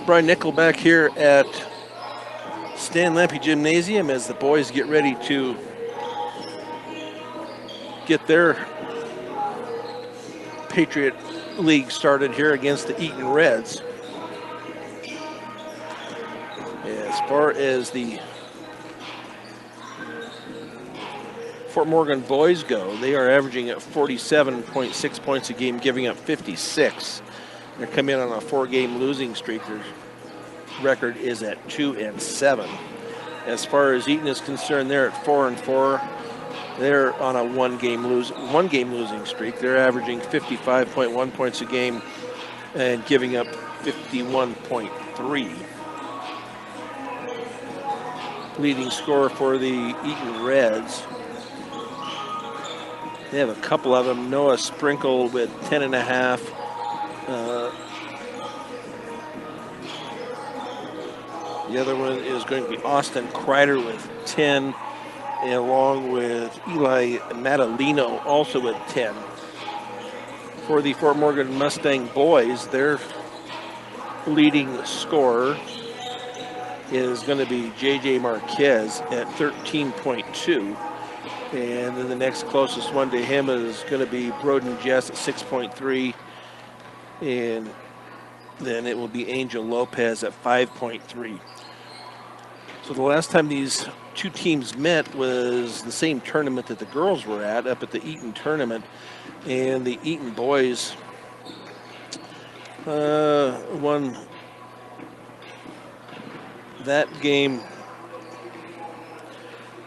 Brian Nickel back here at Stan Lampe Gymnasium as the boys get ready to get their Patriot League started here against the Eaton Reds. As far as the Fort Morgan boys go, they are averaging at 47.6 points a game, giving up 56. They're coming in on a 4-game losing streak. Their record is at 2-7. As far as Eaton is concerned, they're at 4-4. They're on a one-game losing streak. They're averaging 55.1 points a game and giving up 51.3. Leading scorer for the Eaton Reds. They have a couple of them. Noah Sprinkle with 10.5. The other one is going to be Austin Kreider with 10, along with Eli Matalino also with 10. For the Fort Morgan Mustang boys, their leading scorer is going to be J.J. Marquez at 13.2. And then the next closest one to him is going to be Broden Jess at 6.3. And then it will be Angel Lopez at 5.3. So the last time these two teams met was the same tournament that the girls were at, up at the Eaton tournament. And the Eaton boys won that game.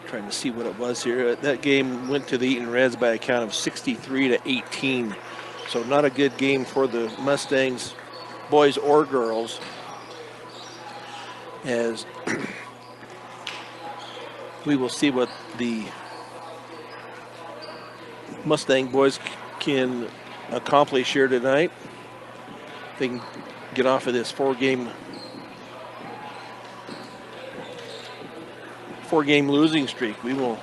Trying to see what it was here. That game went to the Eaton Reds by a count of 63-18. So not a good game for the Mustangs, boys or girls, as we will see what the Mustang boys can accomplish here tonight. They can get off of this four-game losing streak. We will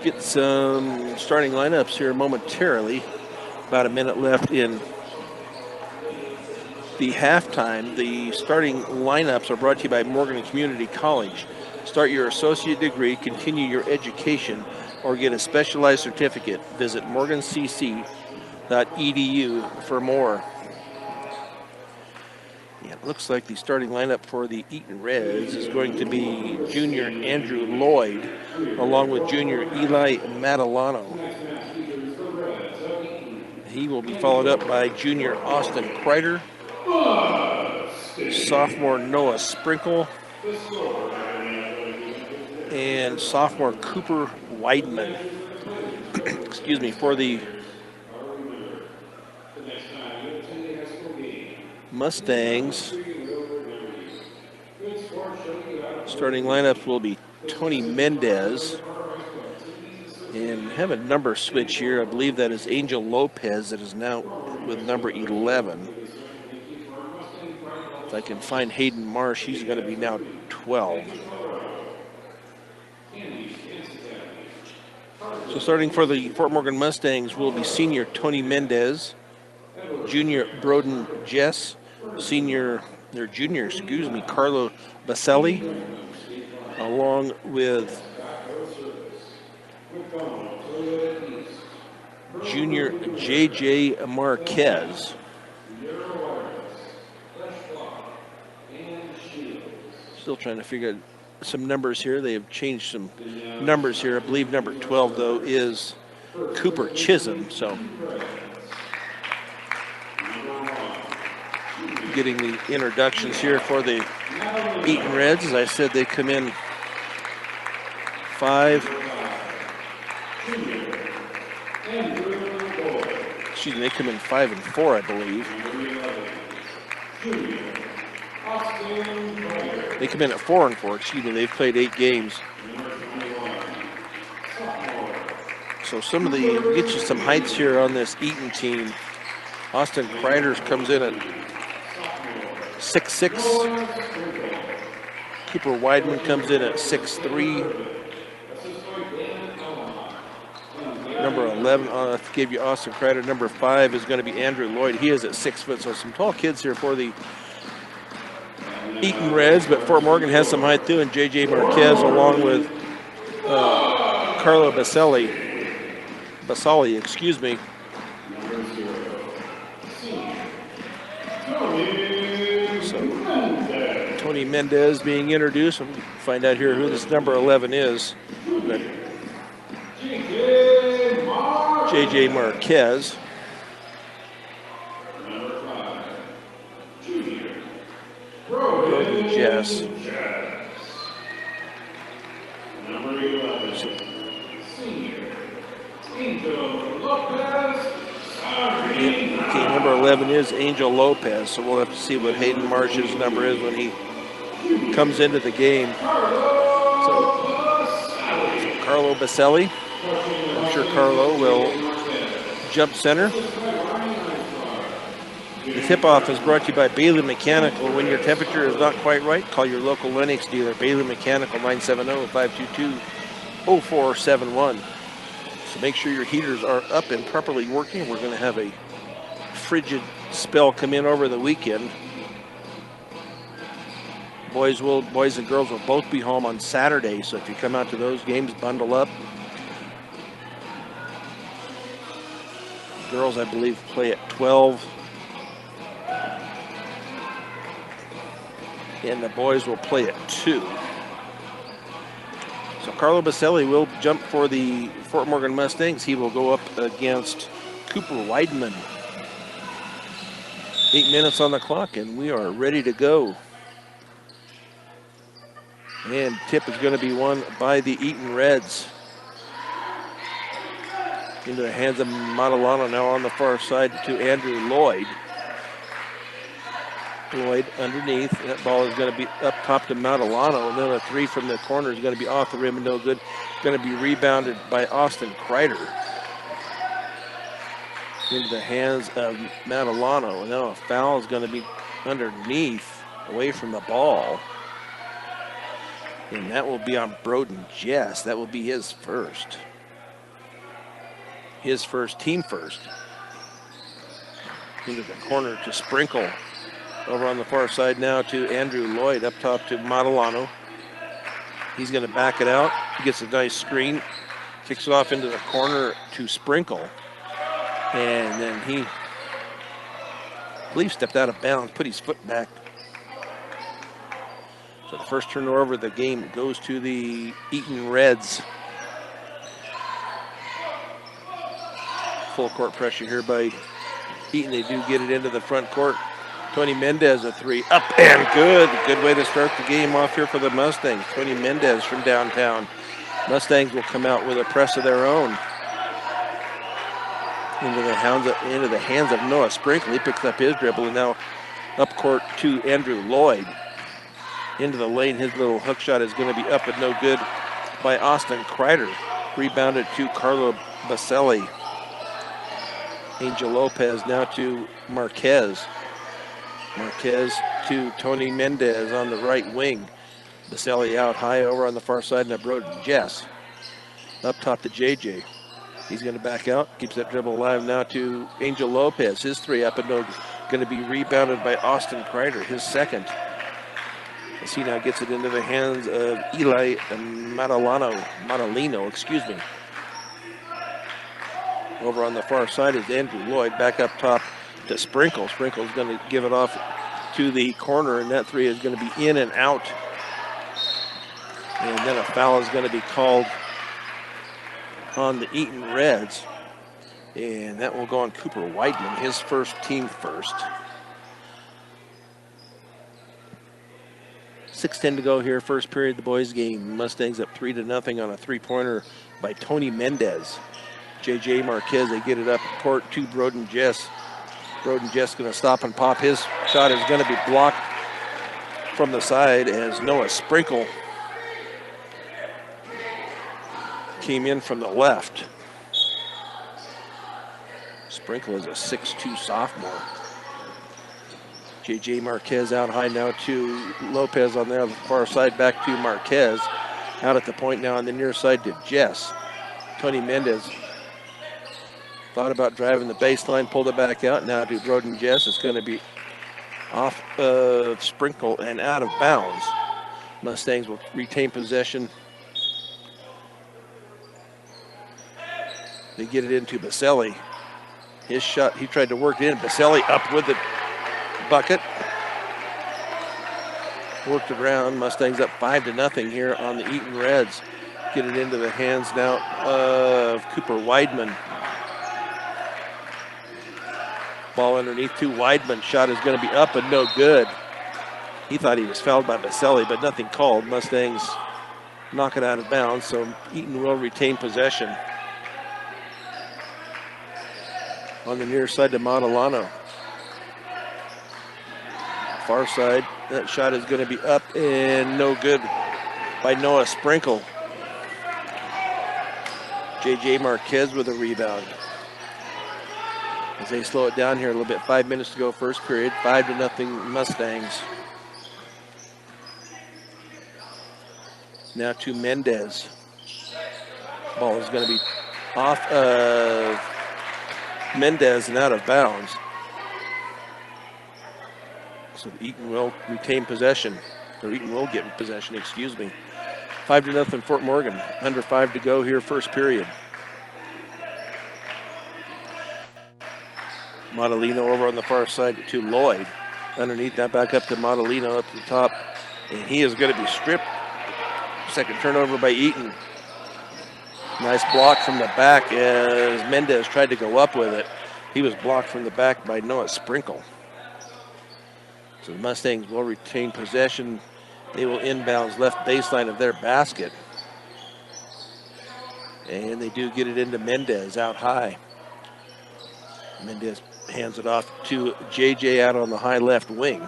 get some starting lineups here momentarily. About a minute left in the halftime. The starting lineups are brought to you by Morgan Community College. Start your associate degree, continue your education, or get a specialized certificate. Visit morgancc.edu for more. Yeah, it looks like the starting lineup for the Eaton Reds is going to be junior Andrew Lloyd, along with junior Eli Matalano. He will be followed up by junior Austin Kreider, sophomore Noah Sprinkle, and sophomore Cooper Weidman. Excuse me, for the Mustangs, starting lineups will be Tony Mendez, and have a number switch here. I believe that is Angel Lopez that is now with number 11. If I can find Hayden Marsh, he's going to be now 12. So starting for the Fort Morgan Mustangs will be senior Tony Mendez, junior Broden Jess, junior, Carlo Baselli, along with junior J.J. Marquez. Still trying to figure out some numbers here. They have changed some numbers here. I believe number 12, though, is Cooper Chisholm. So getting the introductions here for the Eaton Reds. As I said, they come in 5. Excuse me, they come in 5 and 4, I believe. They come in at 4 and 4. Excuse me, they've played 8 games. So some of the, get you some heights here on this Eaton team. Austin Kreider comes in at 6'6". Cooper Weidman comes in at 6'3". Number 11, I gave you Austin Kreider. Number 5 is going to be Andrew Lloyd. He is at 6 foot. So some tall kids here for the Eaton Reds, but Fort Morgan has some height too, and J.J. Marquez along with Carlo Basali, excuse me. So Tony Mendez being introduced. We'll find out here who this number 11 is. But J.J. Marquez. Broden Jess. Okay, number 11 is Angel Lopez, so we'll have to see what Hayden Marsh's number is when he comes into the game. So Carlo Baselli. I'm sure Carlo will jump center. The tip-off is brought to you by Bailey Mechanical. When your temperature is not quite right, call your local Lennox dealer, Bailey Mechanical, 970-522-0471. So make sure your heaters are up and properly working. We're going to have a frigid spell come in over the weekend. Boys and girls will both be home on Saturday, so if you come out to those games, bundle up. Girls, I believe, play at 12. And the boys will play at 2. So Carlo Baselli will jump for the Fort Morgan Mustangs. He will go up against Cooper Weidman. 8 minutes on the clock, and we are ready to go. And tip is going to be won by the Eaton Reds. Into the hands of Matalano, now on the far side to Andrew Lloyd. Lloyd underneath. That ball is going to be up top to Matalano, and then a 3 from the corner is going to be off the rim and no good. Going to be rebounded by Austin Kreider. Into the hands of Matalano, and now a foul is going to be underneath, away from the ball. And that will be on Broden Jess. That will be his first. His first, team first. Into the corner to Sprinkle. Over on the far side now to Andrew Lloyd, up top to Matalano. He's going to back it out. He gets a nice screen. Kicks it off into the corner to Sprinkle. And then he, I believe, stepped out of bounds, put his foot back. So the first turnover of the game goes to the Eaton Reds. Full court pressure here by Eaton. They do get it into the front court. Tony Mendez, a 3, up and good. Good way to start the game off here for the Mustangs. Tony Mendez from downtown. Mustangs will come out with a press of their own. Into the hands of Noah Sprinkle. He picks up his dribble, and now up court to Andrew Lloyd. Into the lane, his little hook shot is going to be up and no good by Austin Kreider. Rebounded to Carlo Baselli. Angel Lopez now to Marquez. Marquez to Tony Mendez on the right wing. Baselli out high over on the far side, and Broden Jess. Up top to JJ. He's going to back out, keeps that dribble alive now to Angel Lopez. His 3 up and no, going to be rebounded by Austin Kreider, his second. As he now gets it into the hands of Eli Matalino, excuse me. Over on the far side is Andrew Lloyd, back up top to Sprinkle. Sprinkle's going to give it off to the corner, and that 3 is going to be in and out. And then a foul is going to be called on the Eaton Reds. And that will go on Cooper Weidman, his first, team first. 6:10 to go here, first period of the boys' game. Mustangs up 3-0 on a 3-pointer by Tony Mendez. J.J. Marquez, they get it up court to Broden Jess. Broden Jess going to stop and pop. His shot is going to be blocked from the side as Noah Sprinkle came in from the left. Sprinkle is a 6'2" sophomore. J.J. Marquez out high now to Lopez on the far side, back to Marquez. Out at the point now on the near side to Jess. Tony Mendez thought about driving the baseline, pulled it back out. Now to Broden Jess. It's going to be off of Sprinkle and out of bounds. Mustangs will retain possession. They get it into Baselli. His shot, he tried to work it in. Baselli up with the bucket. Worked it around. Mustangs up 5-0 here on the Eaton Reds. Get it into the hands now of Cooper Weidman. Ball underneath to Weidman. Shot is going to be up and no good. He thought he was fouled by Baselli, but nothing called. Mustangs knock it out of bounds, so Eaton will retain possession. On the near side to Montalano. Far side, that shot is going to be up and no good by Noah Sprinkle. J.J. Marquez with a rebound. As they slow it down here a little bit, 5 minutes to go, first period, 5-0 Mustangs. Now to Mendez. Ball is going to be off of Mendez and out of bounds. So Eaton will retain possession, or Eaton will get possession, excuse me. 5-0 Fort Morgan. Under 5 to go here, first period. Montalino over on the far side to Lloyd. Underneath that, back up to Montalino up the top. And he is going to be stripped. Second turnover by Eaton. Nice block from the back as Mendez tried to go up with it. He was blocked from the back by Noah Sprinkle. So the Mustangs will retain possession. They will inbounds left baseline of their basket. And they do get it into Mendez out high. Mendez hands it off to JJ out on the high left wing.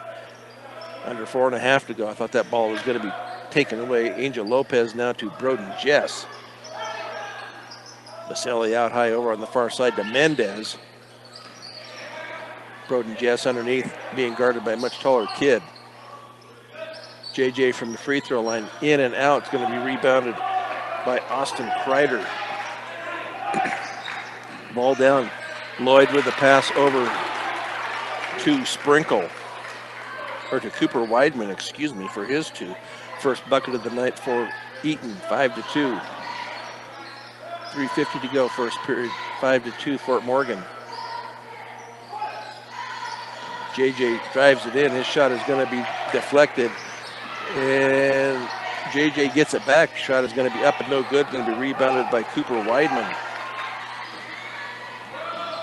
Under 4.5 to go. I thought that ball was going to be taken away. Angel Lopez now to Broden Jess. Baselli out high over on the far side to Mendez. Broden Jess underneath, being guarded by a much taller kid. JJ from the free throw line, in and out. It's going to be rebounded by Austin Kreider. Ball down. Lloyd with the pass over to Sprinkle, or to Cooper Weidman, excuse me, for his two. First bucket of the night for Eaton, 5-2. 3:50 to go, first period, 5-2 Fort Morgan. JJ drives it in. His shot is going to be deflected. And JJ gets it back. Shot is going to be up and no good. Going to be rebounded by Cooper Weidman.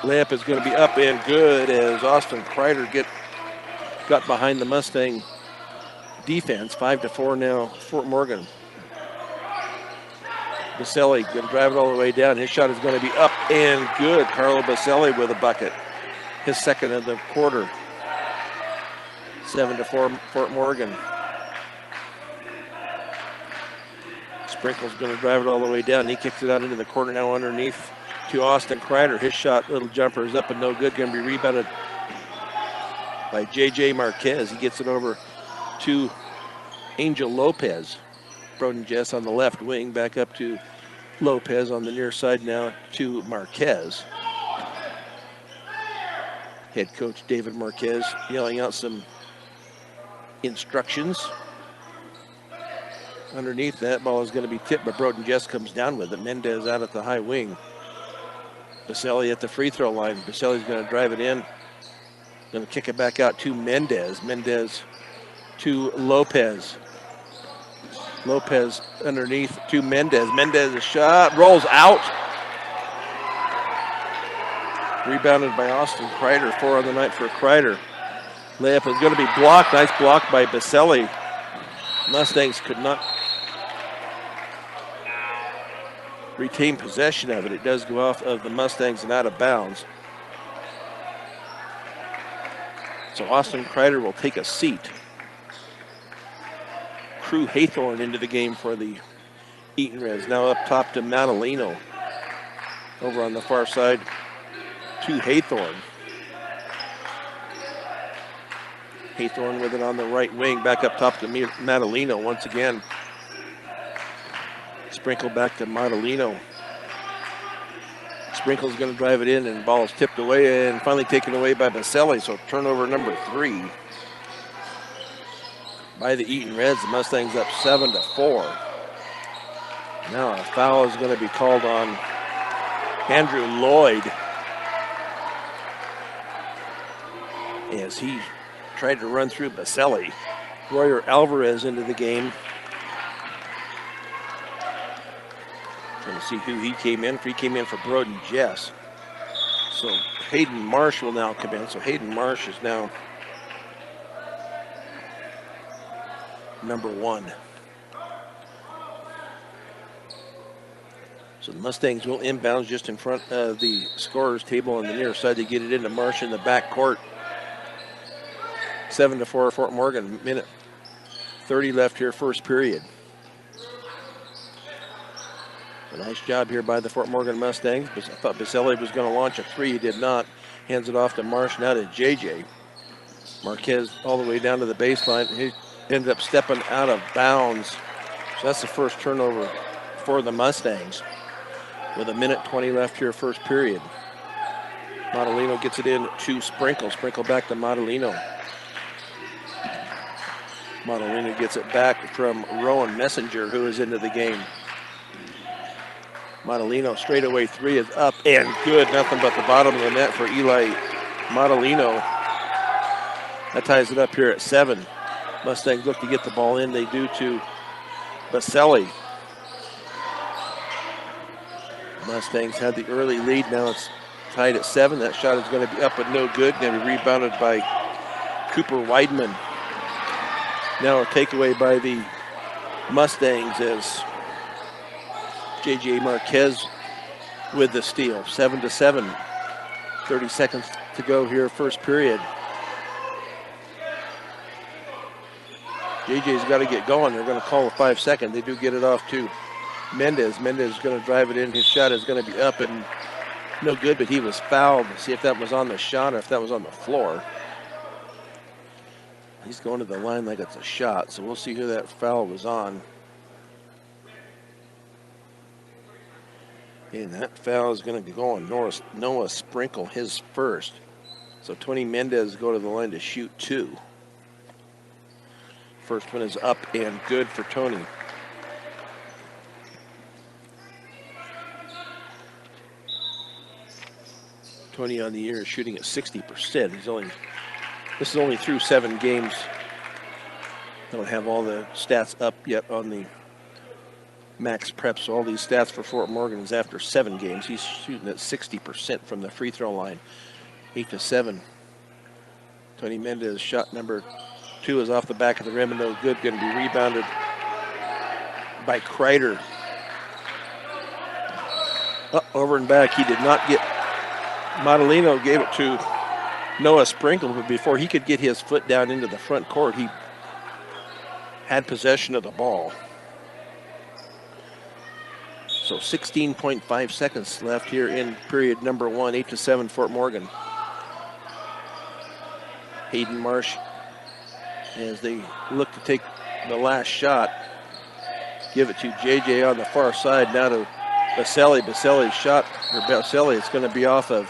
Layup is going to be up and good as Austin Kreider got behind the Mustang defense. 5-4 now, Fort Morgan. Baselli going to drive it all the way down. His shot is going to be up and good. Carlo Baselli with a bucket. His second of the quarter. 7-4 Fort Morgan. Sprinkle's going to drive it all the way down. He kicks it out into the corner now underneath to Austin Kreider. His shot, little jumper, is up and no good. Going to be rebounded by J.J. Marquez. He gets it over to Angel Lopez. Broden Jess on the left wing, back up to Lopez on the near side now to Marquez. Head coach David Marquez yelling out some instructions. Underneath that, ball is going to be tipped, but Broden Jess comes down with it. Mendez out at the high wing. Baselli at the free throw line. Baselli's going to drive it in. Going to kick it back out to Mendez. Mendez to Lopez. Lopez underneath to Mendez. Mendez's shot rolls out. Rebounded by Austin Kreider. 4 on the night for Kreider. Layup is going to be blocked. Nice block by Baselli. Mustangs could not retain possession of it. It does go off of the Mustangs and out of bounds. So Austin Kreider will take a seat. Crew Haythorne into the game for the Eaton Reds. Now up top to Madalino. Over on the far side to Haythorne. Haythorne with it on the right wing. Back up top to Madalino once again. Sprinkle back to Madalino. Sprinkle's going to drive it in, and ball is tipped away and finally taken away by Baselli. So turnover number 3. by the Eaton Reds. The Mustangs up 7-4. Now a foul is going to be called on Andrew Lloyd as he tried to run through Baselli. Royer Alvarez into the game. Trying to see who he came in for. He came in for Broden Jess. So Hayden Marsh will now come in. So Hayden Marsh is now number 1. So the Mustangs will inbounds just in front of the scorer's table on the near side. They get it into Marsh in the back court. 7-4 Fort Morgan. Minute 30 left here, first period. A nice job here by the Fort Morgan Mustangs. I thought Baselli was going to launch a 3. He did not. Hands it off to Marsh, now to JJ. Marquez all the way down to the baseline. He ended up stepping out of bounds. So that's the first turnover for the Mustangs. With a minute 20 left here, first period. Modolino gets it in to Sprinkle. Sprinkle back to Modolino. Modolino gets it back from Rowan Messenger, who is into the game. Modolino straightaway 3 is up and good. Nothing but the bottom of the net for Eli Modolino. That ties it up here at 7. Mustangs look to get the ball in. They do to Baselli. Mustangs had the early lead. Now it's tied at 7. That shot is going to be up but no good. Going to be rebounded by Cooper Weidman. Now a takeaway by the Mustangs as J.J. Marquez with the steal. 7-7. 30 seconds to go here, first period. J.J.'s got to get going. They're going to call a 5-second. They do get it off to Mendez. Mendez is going to drive it in. His shot is going to be up and no good, but he was fouled. Let's see if that was on the shot or if that was on the floor. He's going to the line like it's a shot, so we'll see who that foul was on. And that foul is going to go on Noah Sprinkle, his first. So Tony Mendez go to the line to shoot 2. First one is up and good for Tony. Tony on the year is shooting at 60%. This is only through 7 games. I don't have all the stats up yet on the Max Prep, so all these stats for Fort Morgan is after 7 games. He's shooting at 60% from the free throw line. 8-7. Tony Mendez shot number 2 is off the back of the rim and no good. Going to be rebounded by Kreider. Over and back. He did not get. Modolino gave it to Noah Sprinkle, but before he could get his foot down into the front court, he had possession of the ball. So 16.5 seconds left here in period number 1, 8-7 Fort Morgan. Hayden Marsh, as they look to take the last shot, give it to JJ on the far side, now to Baselli. Baselli's shot for Baselli. It's going to be off of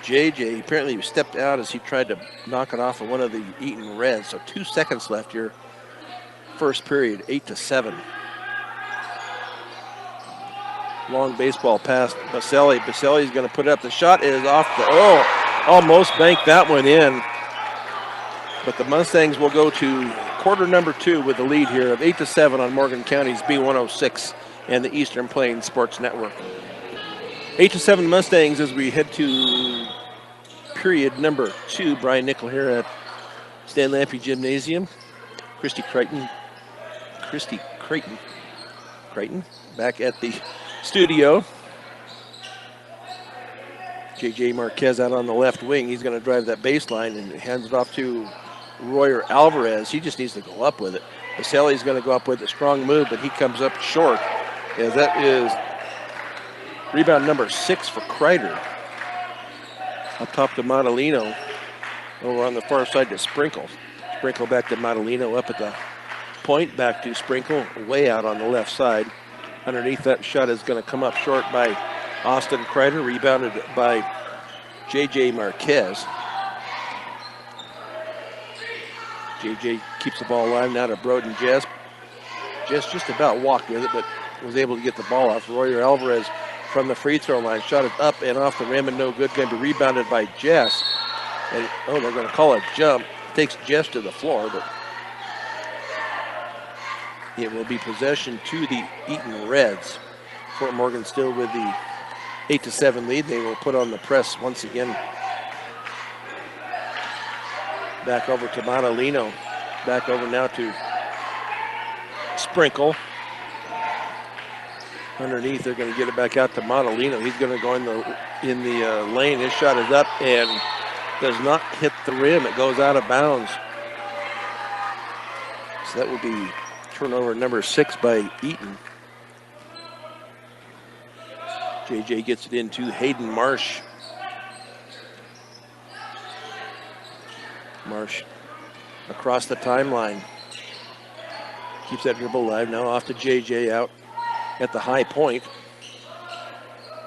JJ. Apparently he stepped out as he tried to knock it off of one of the Eaton Reds. So 2 seconds left here, first period, 8-7. Long baseball pass, Baselli. Baselli's going to put it up. The shot is off almost banked that one in. But the Mustangs will go to quarter number 2 with the lead here of 8-7 on Morgan County's B106 and the Eastern Plains Sports Network. 8-7 Mustangs as we head to period number 2. Brian Nickel here at Stan Lampe Gymnasium. Christy Creighton back at the studio. J.J. Marquez out on the left wing. He's going to drive that baseline and hands it off to Royer Alvarez. He just needs to go up with it. Baselli's going to go up with a strong move, but he comes up short. As that is rebound number 6 for Kreider. Up top to Modolino. Over on the far side to Sprinkle. Sprinkle back to Modolino, up at the point, back to Sprinkle, way out on the left side. Underneath that shot is going to come up short by Austin Kreider, rebounded by J.J. Marquez. JJ keeps the ball alive now to Broden Jess. Jess just about walked with it, but was able to get the ball off. Royer Alvarez from the free throw line. Shot it up and off the rim and no good. Going to be rebounded by Jess. And, they're going to call a jump. Takes Jess to the floor, but it will be possession to the Eaton Reds. Fort Morgan still with the 8-7 lead. They will put on the press once again. Back over to Montalino. Back over now to Sprinkle. Underneath, they're going to get it back out to Montalino. He's going to go in the lane. His shot is up and does not hit the rim. It goes out of bounds. So that will be turnover number 6 by Eaton. JJ gets it into Hayden Marsh. Marsh across the timeline. Keeps that dribble alive. Now off to JJ out at the high point.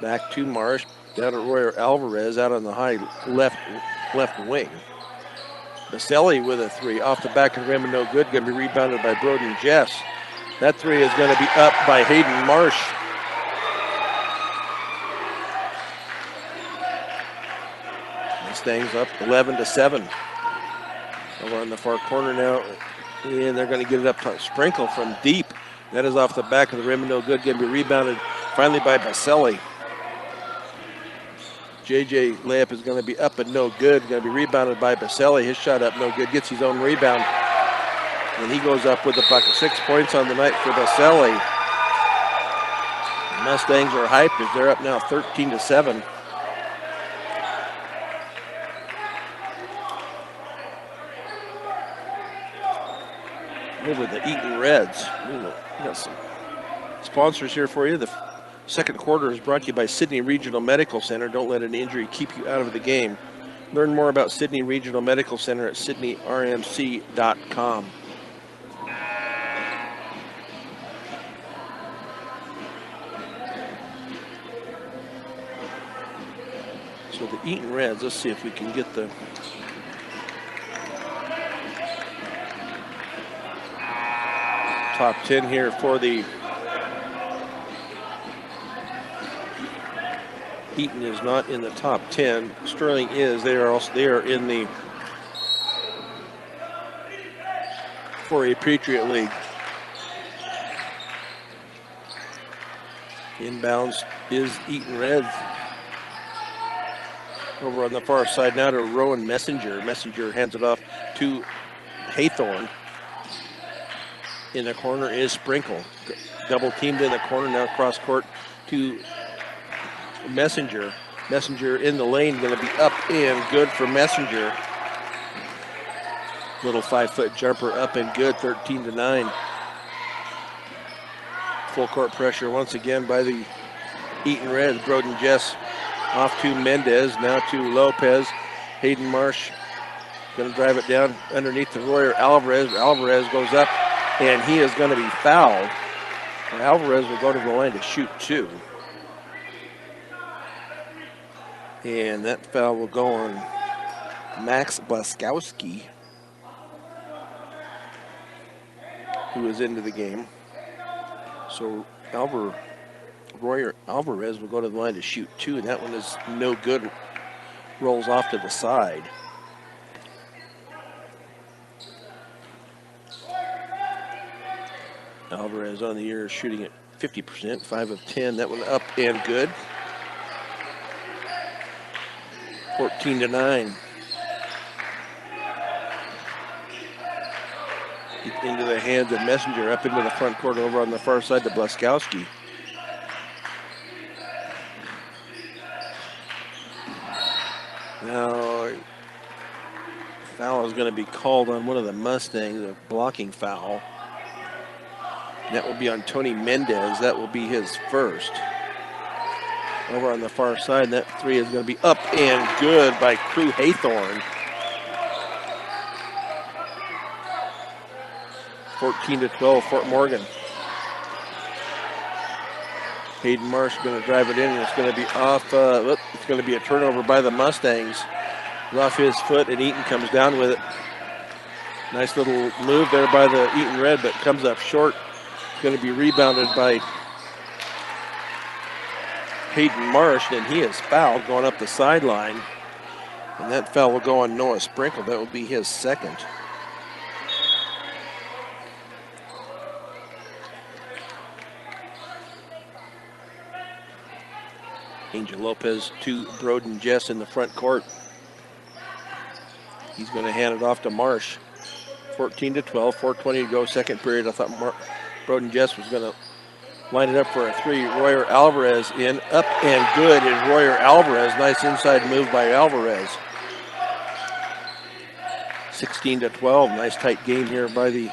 Back to Marsh. Down to Royer Alvarez out on the high left wing. Baselli with a three. Off the back of the rim and no good. Going to be rebounded by Broden Jess. That three is going to be up by Hayden Marsh. Mustangs up 11-7. Over on the far corner now, and they're going to get it up to Sprinkle from deep. That is off the back of the rim and no good. Going to be rebounded finally by Baselli. JJ layup is going to be up and no good. Going to be rebounded by Baselli. His shot up no good. Gets his own rebound. And he goes up with a bucket. 6 points on the night for Baselli. The Mustangs are hyped as they're up now 13-7. Over the Eaton Reds. We got some sponsors here for you. The second quarter is brought to you by Sydney Regional Medical Center. Don't let an injury keep you out of the game. Learn more about Sydney Regional Medical Center at sydneyrmc.com. So the Eaton Reds, let's see if we can get the top 10 here for the Eaton is not in the top 10. Sterling is. They are in the 4A Patriot League. Inbounds is Eaton Reds. Over on the far side now to Rowan Messenger. Messenger hands it off to Haythorne. In the corner is Sprinkle. Double teamed in the corner, now cross court to Messenger. Messenger in the lane, going to be up and good for Messenger. Little 5-foot jumper up and good, 13-9. Full court pressure once again by the Eaton Reds. Broden Jess off to Mendez, now to Lopez. Hayden Marsh going to drive it down underneath the Royer Alvarez. Alvarez goes up, and he is going to be fouled. Alvarez will go to the line to shoot 2. And that foul will go on Max Blaskowski, who is into the game. So Royer Alvarez will go to the line to shoot 2, and that one is no good. Rolls off to the side. Alvarez on the year shooting at 50%, 5 of 10. That one up and good. 14-9. Into the hands of Messenger, up into the front court over on the far side to Blaskowski. Now, foul is going to be called on one of the Mustangs, a blocking foul. That will be on Tony Mendez. That will be his first. Over on the far side, that 3 is going to be up and good by Crew Haythorne. 14-12, Fort Morgan. Hayden Marsh going to drive it in, and it's going to be off. It's going to be a turnover by the Mustangs. It's off his foot, and Eaton comes down with it. Nice little move there by the Eaton Red, but comes up short. Going to be rebounded by Hayden Marsh, and he is fouled going up the sideline. And that foul will go on Noah Sprinkle. That will be his second. Angel Lopez to Broden Jess in the front court. He's going to hand it off to Marsh. 14-12, 4:20 to go, second period. I thought Broden Jess was going to line it up for a three. Royer Alvarez in, up and good is Royer Alvarez. Nice inside move by Alvarez. 16-12, nice tight game here by these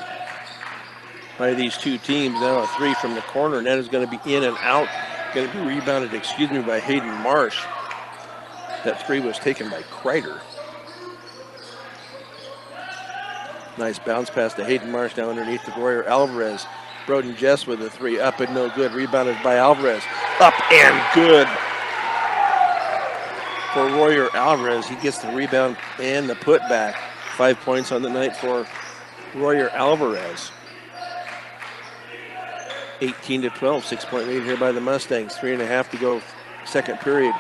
two teams. Now a three from the corner, and that is going to be in and out. Going to be rebounded, by Hayden Marsh. That three was taken by Kreider. Nice bounce pass to Hayden Marsh now underneath the Royer Alvarez. Broden Jess with a three, up and no good. Rebounded by Alvarez. Up and good for Royer Alvarez. He gets the rebound and the putback. 5 points on the night for Royer Alvarez. 18-12, 6-point lead here by the Mustangs. 3.5 to go, second period.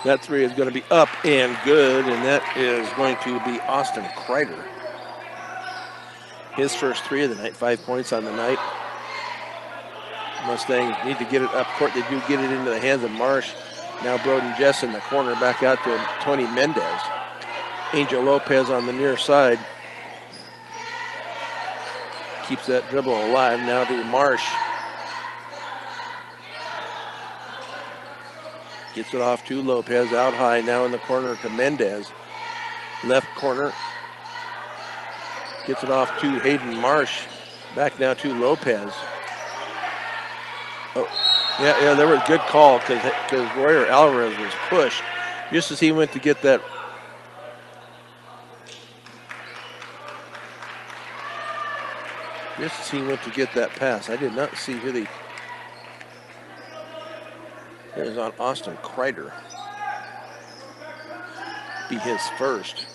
That three is going to be up and good, and that is going to be Austin Kreider. His first three of the night, 5 points on the night. Mustangs need to get it up court. They do get it into the hands of Marsh. Now Broden Jess in the corner, back out to Tony Mendez. Angel Lopez on the near side. Keeps that dribble alive. Now to Marsh. Gets it off to Lopez, out high, now in the corner to Mendez. Left corner. Gets it off to Hayden Marsh. Back now to Lopez. Oh, yeah, there was a good call because Royer Alvarez was pushed just as he went to get that. Just as he went to get that pass. I did not see who the. It was on Austin Kreider. Be his first.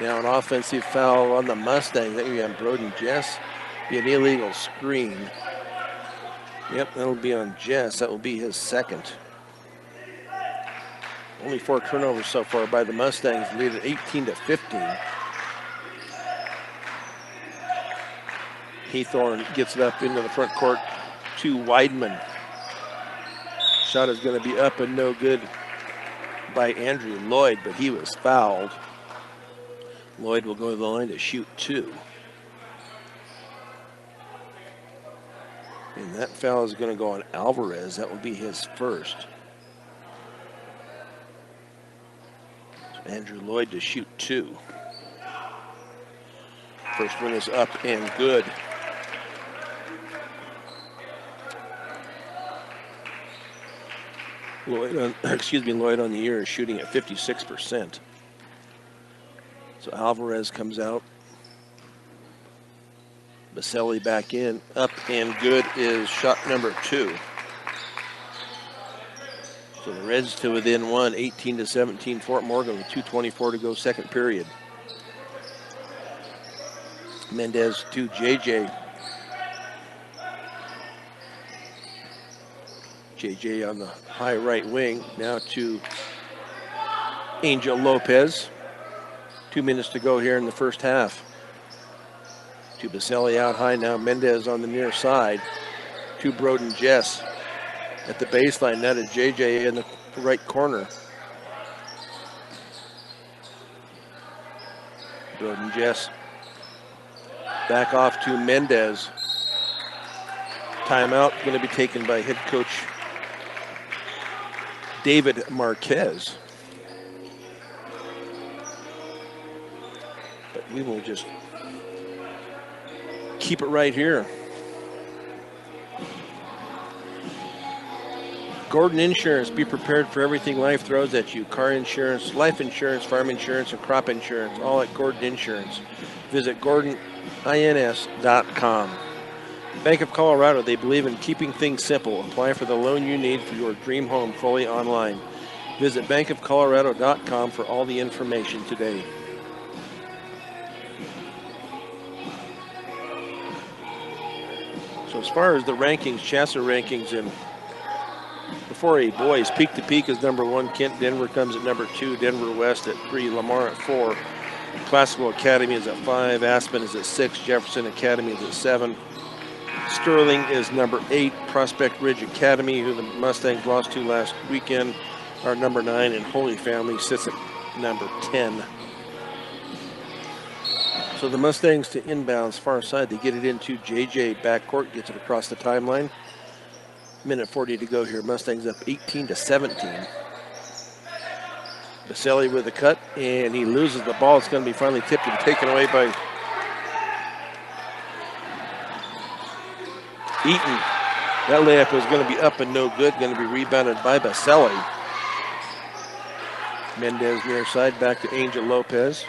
Now an offensive foul on the Mustangs. That would be on Broden Jess. Be an illegal screen. Yep, that'll be on Jess. That will be his second. Only 4 turnovers so far by the Mustangs. Lead at 18-15. Haythorne gets it up into the front court to Weidman. Shot is going to be up and no good by Andrew Lloyd, but he was fouled. Lloyd will go to the line to shoot 2. And that foul is going to go on Alvarez. That will be his first. So Andrew Lloyd to shoot 2. First one is up and good. Lloyd on the year is shooting at 56%. So Alvarez comes out. Baselli back in. Up and good is shot number 2. So the Reds to within 1, 18-17. Fort Morgan with 2:24 to go, second period. Mendez to JJ. JJ on the high right wing. Now to Angel Lopez. 2 minutes to go here in the first half. To Baselli out high now. Mendez on the near side. To Broden Jess at the baseline. Now to JJ in the right corner. Broden Jess back off to Mendez. Timeout going to be taken by head coach David Marquez. But we will just keep it right here. Gordon Insurance, be prepared for everything life throws at you. Car insurance, life insurance, farm insurance, and crop insurance, all at Gordon Insurance. Visit GordonINS.com. Bank of Colorado, they believe in keeping things simple. Apply for the loan you need for your dream home fully online. Visit bankofcolorado.com for all the information today. So as far as the rankings, Chasser rankings in the 4A boys, Peak to Peak is number 1. Kent Denver comes at number 2. Denver West at 3. Lamar at 4. Classical Academy is at 5. Aspen is at 6. Jefferson Academy is at 7. Sterling is number 8. Prospect Ridge Academy, who the Mustangs lost to last weekend, are number 9. And Holy Family sits at number 10. So the Mustangs to inbounds far side. They get it into JJ backcourt, gets it across the timeline. Minute 40 to go here. Mustangs up 18-17. Baselli with the cut, and he loses the ball. It's going to be finally tipped and taken away by Eaton. That layup is going to be up and no good. Going to be rebounded by Baselli. Mendez near side, back to Angel Lopez.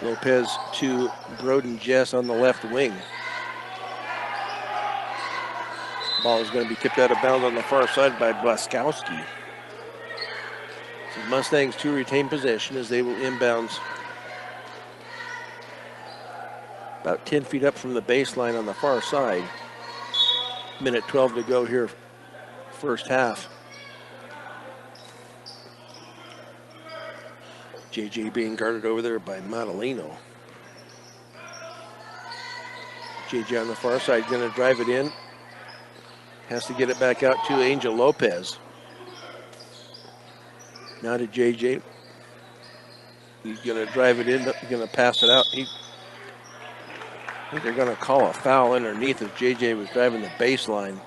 Lopez to Broden Jess on the left wing. Ball is going to be tipped out of bounds on the far side by Blaskowski. So Mustangs to retain possession as they will inbounds about 10 feet up from the baseline on the far side. Minute 12 to go here, first half. JJ being guarded over there by Madalino. JJ on the far side going to drive it in. Has to get it back out to Angel Lopez. Now to JJ. He's going to drive it in, going to pass it out. I think they're going to call a foul underneath as JJ was driving the baseline.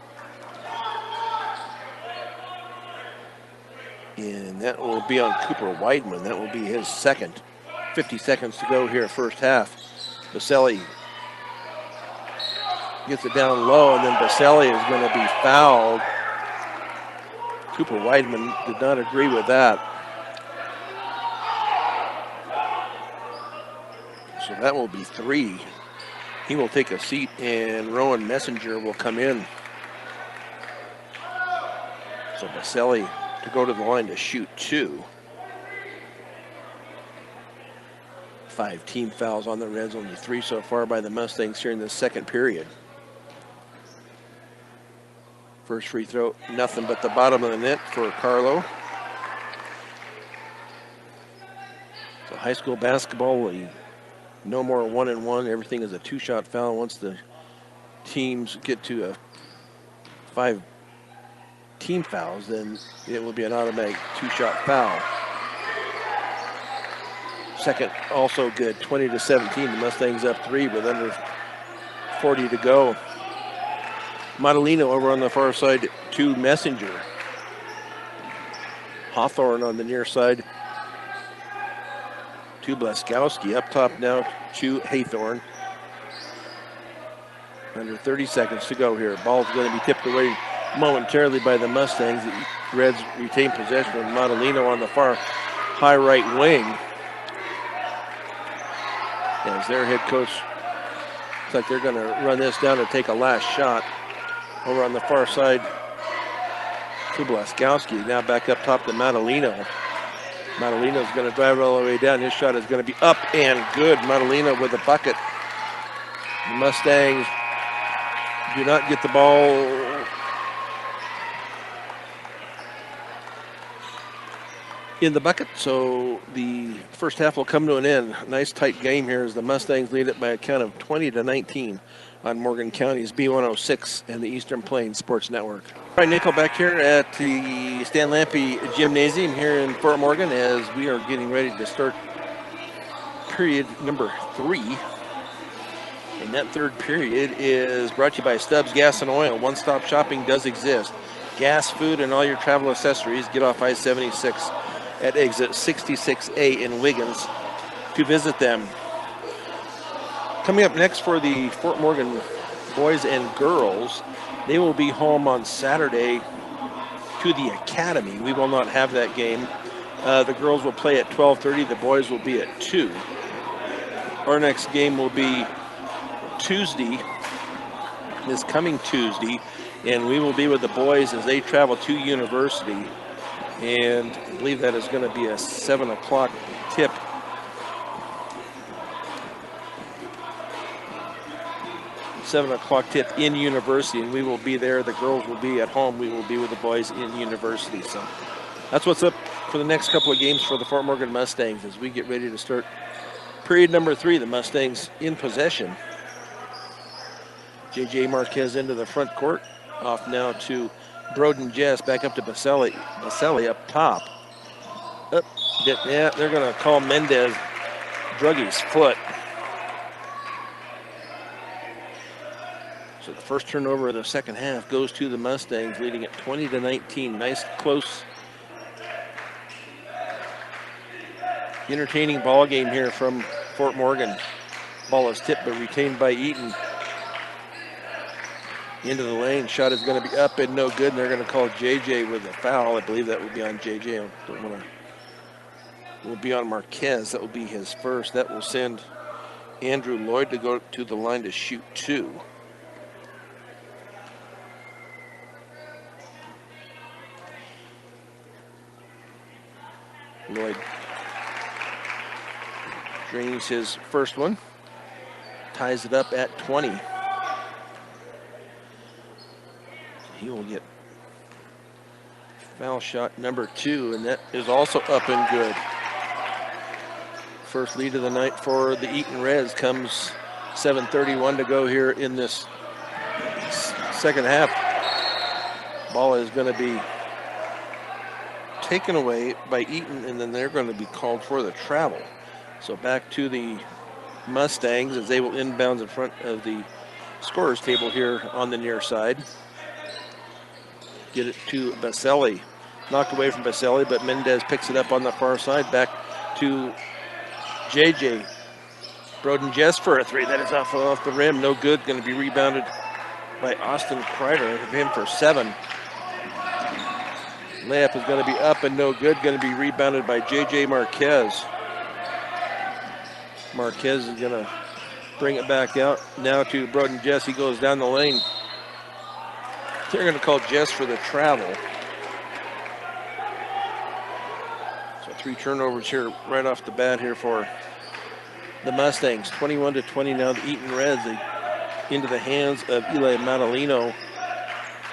And that will be on Cooper Weidman. That will be his second. 50 seconds to go here, first half. Baselli gets it down low, and then Baselli is going to be fouled. Cooper Weidman did not agree with that. So that will be 3. He will take a seat, and Rowan Messenger will come in. So Baselli to go to the line to shoot 2. 5 team fouls on the Reds, only 3 so far by the Mustangs here in the second period. First free throw, nothing but the bottom of the net for Carlo. So high school basketball, no more 1-and-1. Everything is a 2-shot foul. Once the teams get to a 5 team fouls, then it will be an automatic 2-shot foul. Second also good, 20-17. The Mustangs up 3 with under 40 to go. Madalino over on the far side to Messenger. Hawthorne on the near side to Blaskowski. Up top now to Haythorne. Under 30 seconds to go here. Ball's going to be tipped away momentarily by the Mustangs. The Reds retain possession with Madalino on the far high right wing. As their head coach, looks like they're going to run this down and take a last shot. Over on the far side to Blaskowski. Now back up top to Madalino. Madalino's going to drive it all the way down. His shot is going to be up and good. Madalino with a bucket. The Mustangs do not get the ball in the bucket, so the first half will come to an end. Nice tight game here as the Mustangs lead it by a count of 20-19 on Morgan County's B106 and the Eastern Plains Sports Network. All right, Nickel back here at the Stan Lampe Gymnasium here in Fort Morgan as we are getting ready to start period number 3. And that third period is brought to you by Stubbs Gas and Oil. One-stop shopping does exist. Gas, food, and all your travel accessories. Get off I-76 at exit 66A in Wiggins to visit them. Coming up next for the Fort Morgan boys and girls, they will be home on Saturday to the Academy. We will not have that game. The girls will play at 12:30. The boys will be at 2. Our next game will be Tuesday, this coming Tuesday, and we will be with the boys as they travel to University. And I believe that is going to be a 7 o'clock tip. 7 o'clock tip in University, and we will be there. The girls will be at home. We will be with the boys in University. So that's what's up for the next couple of games for the Fort Morgan Mustangs as we get ready to start period number 3. The Mustangs in possession. J.J. Marquez into the front court. Off now to Broden Jess, back up to Baselli. Baselli up top. Yeah, they're going to call Mendez Druggy's foot. So the first turnover of the second half goes to the Mustangs, leading at 20-19. Nice, close, entertaining ball game here from Fort Morgan. Ball is tipped but retained by Eaton. Into the lane, shot is going to be up and no good, and they're going to call JJ with a foul. I believe that would be on JJ. I don't want to. Will be on Marquez. That will be his first. That will send Andrew Lloyd to go to the line to shoot 2. Lloyd drains his first one, ties it up at 20. He will get foul shot number 2, and that is also up and good. First lead of the night for the Eaton Reds comes 7:31 to go here in this second half. Ball is going to be taken away by Eaton, and then they're going to be called for the travel. So back to the Mustangs as they will inbounds in front of the scorer's table here on the near side. Get it to Baselli. Knocked away from Baselli, but Mendez picks it up on the far side. Back to JJ. Broden Jess for a 3. That is off the rim. No good. Going to be rebounded by Austin Kreider. Him for 7. Layup is going to be up and no good. Going to be rebounded by JJ Marquez. Marquez is going to bring it back out now to Broden Jess. He goes down the lane. They're going to call Jess for the travel. So 3 turnovers here right off the bat here for the Mustangs. 21-20 now. The Eaton Reds into the hands of Eli Madalino.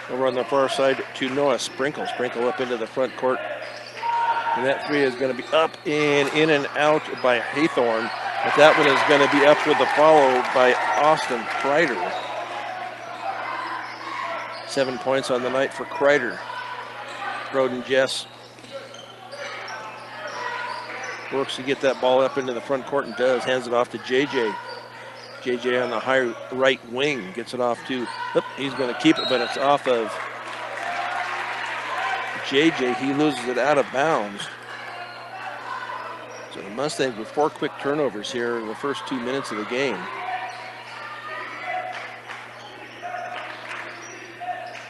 Over on the far side to Noah Sprinkle. Sprinkle up into the front court. And that 3 is going to be up and in and out by Haythorne. But that one is going to be up with the follow by Austin Kreider. 7 points on the night for Kreider. Broden Jess works to get that ball up into the front court and does. Hands it off to JJ. JJ on the high right wing gets it off to, he's going to keep it, but it's off of JJ. He loses it out of bounds. So the Mustangs with 4 quick turnovers here in the first 2 minutes of the game.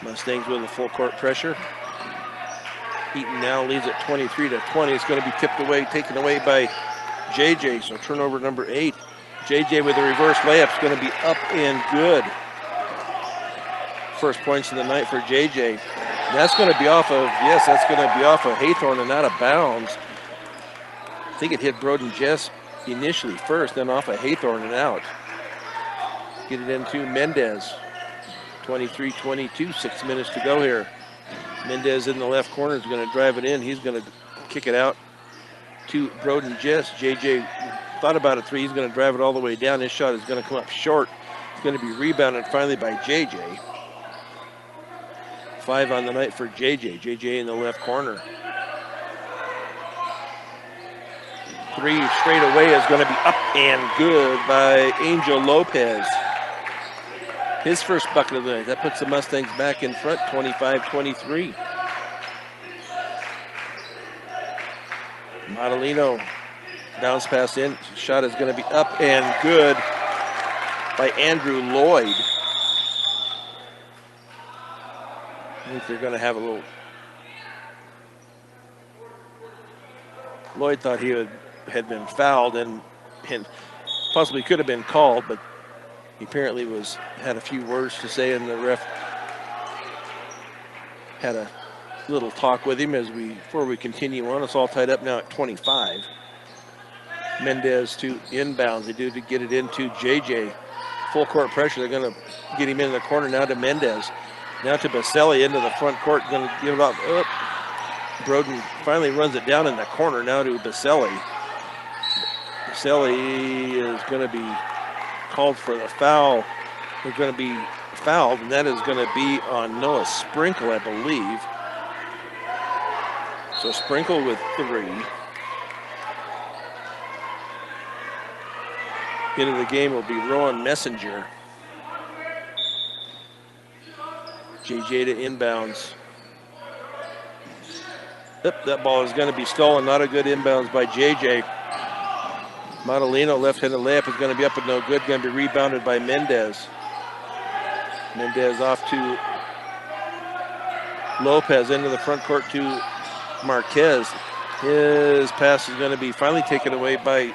Mustangs with a full court pressure. Eaton now leads at 23-20. It's going to be tipped away, taken away by JJ. So turnover number 8. JJ with a reverse layup is going to be up and good. First points of the night for JJ. That's going to be off of, that's going to be off of Haythorne and out of bounds. I think it hit Broden Jess initially first, then off of Haythorne and out. Get it into Mendez. 23-22, 6 minutes to go here. Mendez in the left corner is going to drive it in. He's going to kick it out to Broden Jess. JJ thought about a 3. He's going to drive it all the way down. His shot is going to come up short. It's going to be rebounded finally by JJ. 5 on the night for JJ. JJ in the left corner. 3 straight away is going to be up and good by Angel Lopez. His first bucket of the night. That puts the Mustangs back in front, 25-23. Madalino bounce pass in. Shot is going to be up and good by Andrew Lloyd. I think they're going to have a little. Lloyd thought he had been fouled and possibly could have been called, but he apparently had a few words to say, and the ref had a little talk with him before we continue on. It's all tied up now at 25. Mendez to inbounds. They do to get it into JJ. full court pressure. They're going to get him in the corner now to Mendez. Now to Baselli into the front court. Going to give it up. Broden finally runs it down in the corner. Now to Baselli. Baselli is going to be called for the foul. They're going to be fouled, and that is going to be on Noah Sprinkle, I believe. So Sprinkle with 3. Into the game will be Rowan Messenger. JJ to inbounds. Yep, that ball is going to be stolen. Not a good inbounds by JJ. Montalino, left-handed layup, is going to be up and no good. Going to be rebounded by Mendez. Mendez off to Lopez into the front court to Marquez. His pass is going to be finally taken away by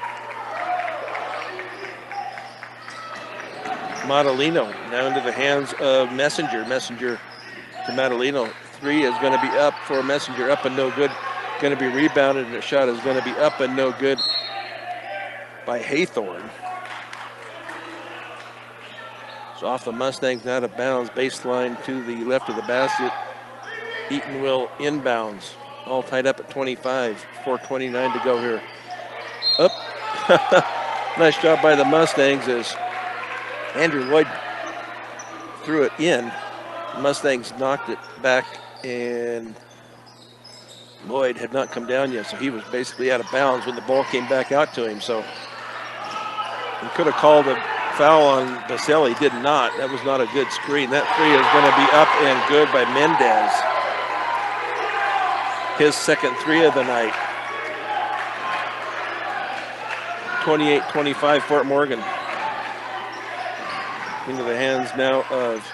Montalino. Now into the hands of Messenger. Messenger to Montalino. 3 is going to be up for Messenger. Up and no good. Going to be rebounded, and the shot is going to be up and no good by Haythorne. So off the Mustangs, out of bounds, baseline to the left of the basket. Eaton will inbounds. All tied up at 25, 4:29 to go here. Up. Nice job by the Mustangs as Andrew Lloyd threw it in. The Mustangs knocked it back, and Lloyd had not come down yet, so he was basically out of bounds when the ball came back out to him. So he could have called a foul on Baselli, did not. That was not a good screen. That 3 is going to be up and good by Mendez. His second 3 of the night. 28-25 Fort Morgan. Into the hands now of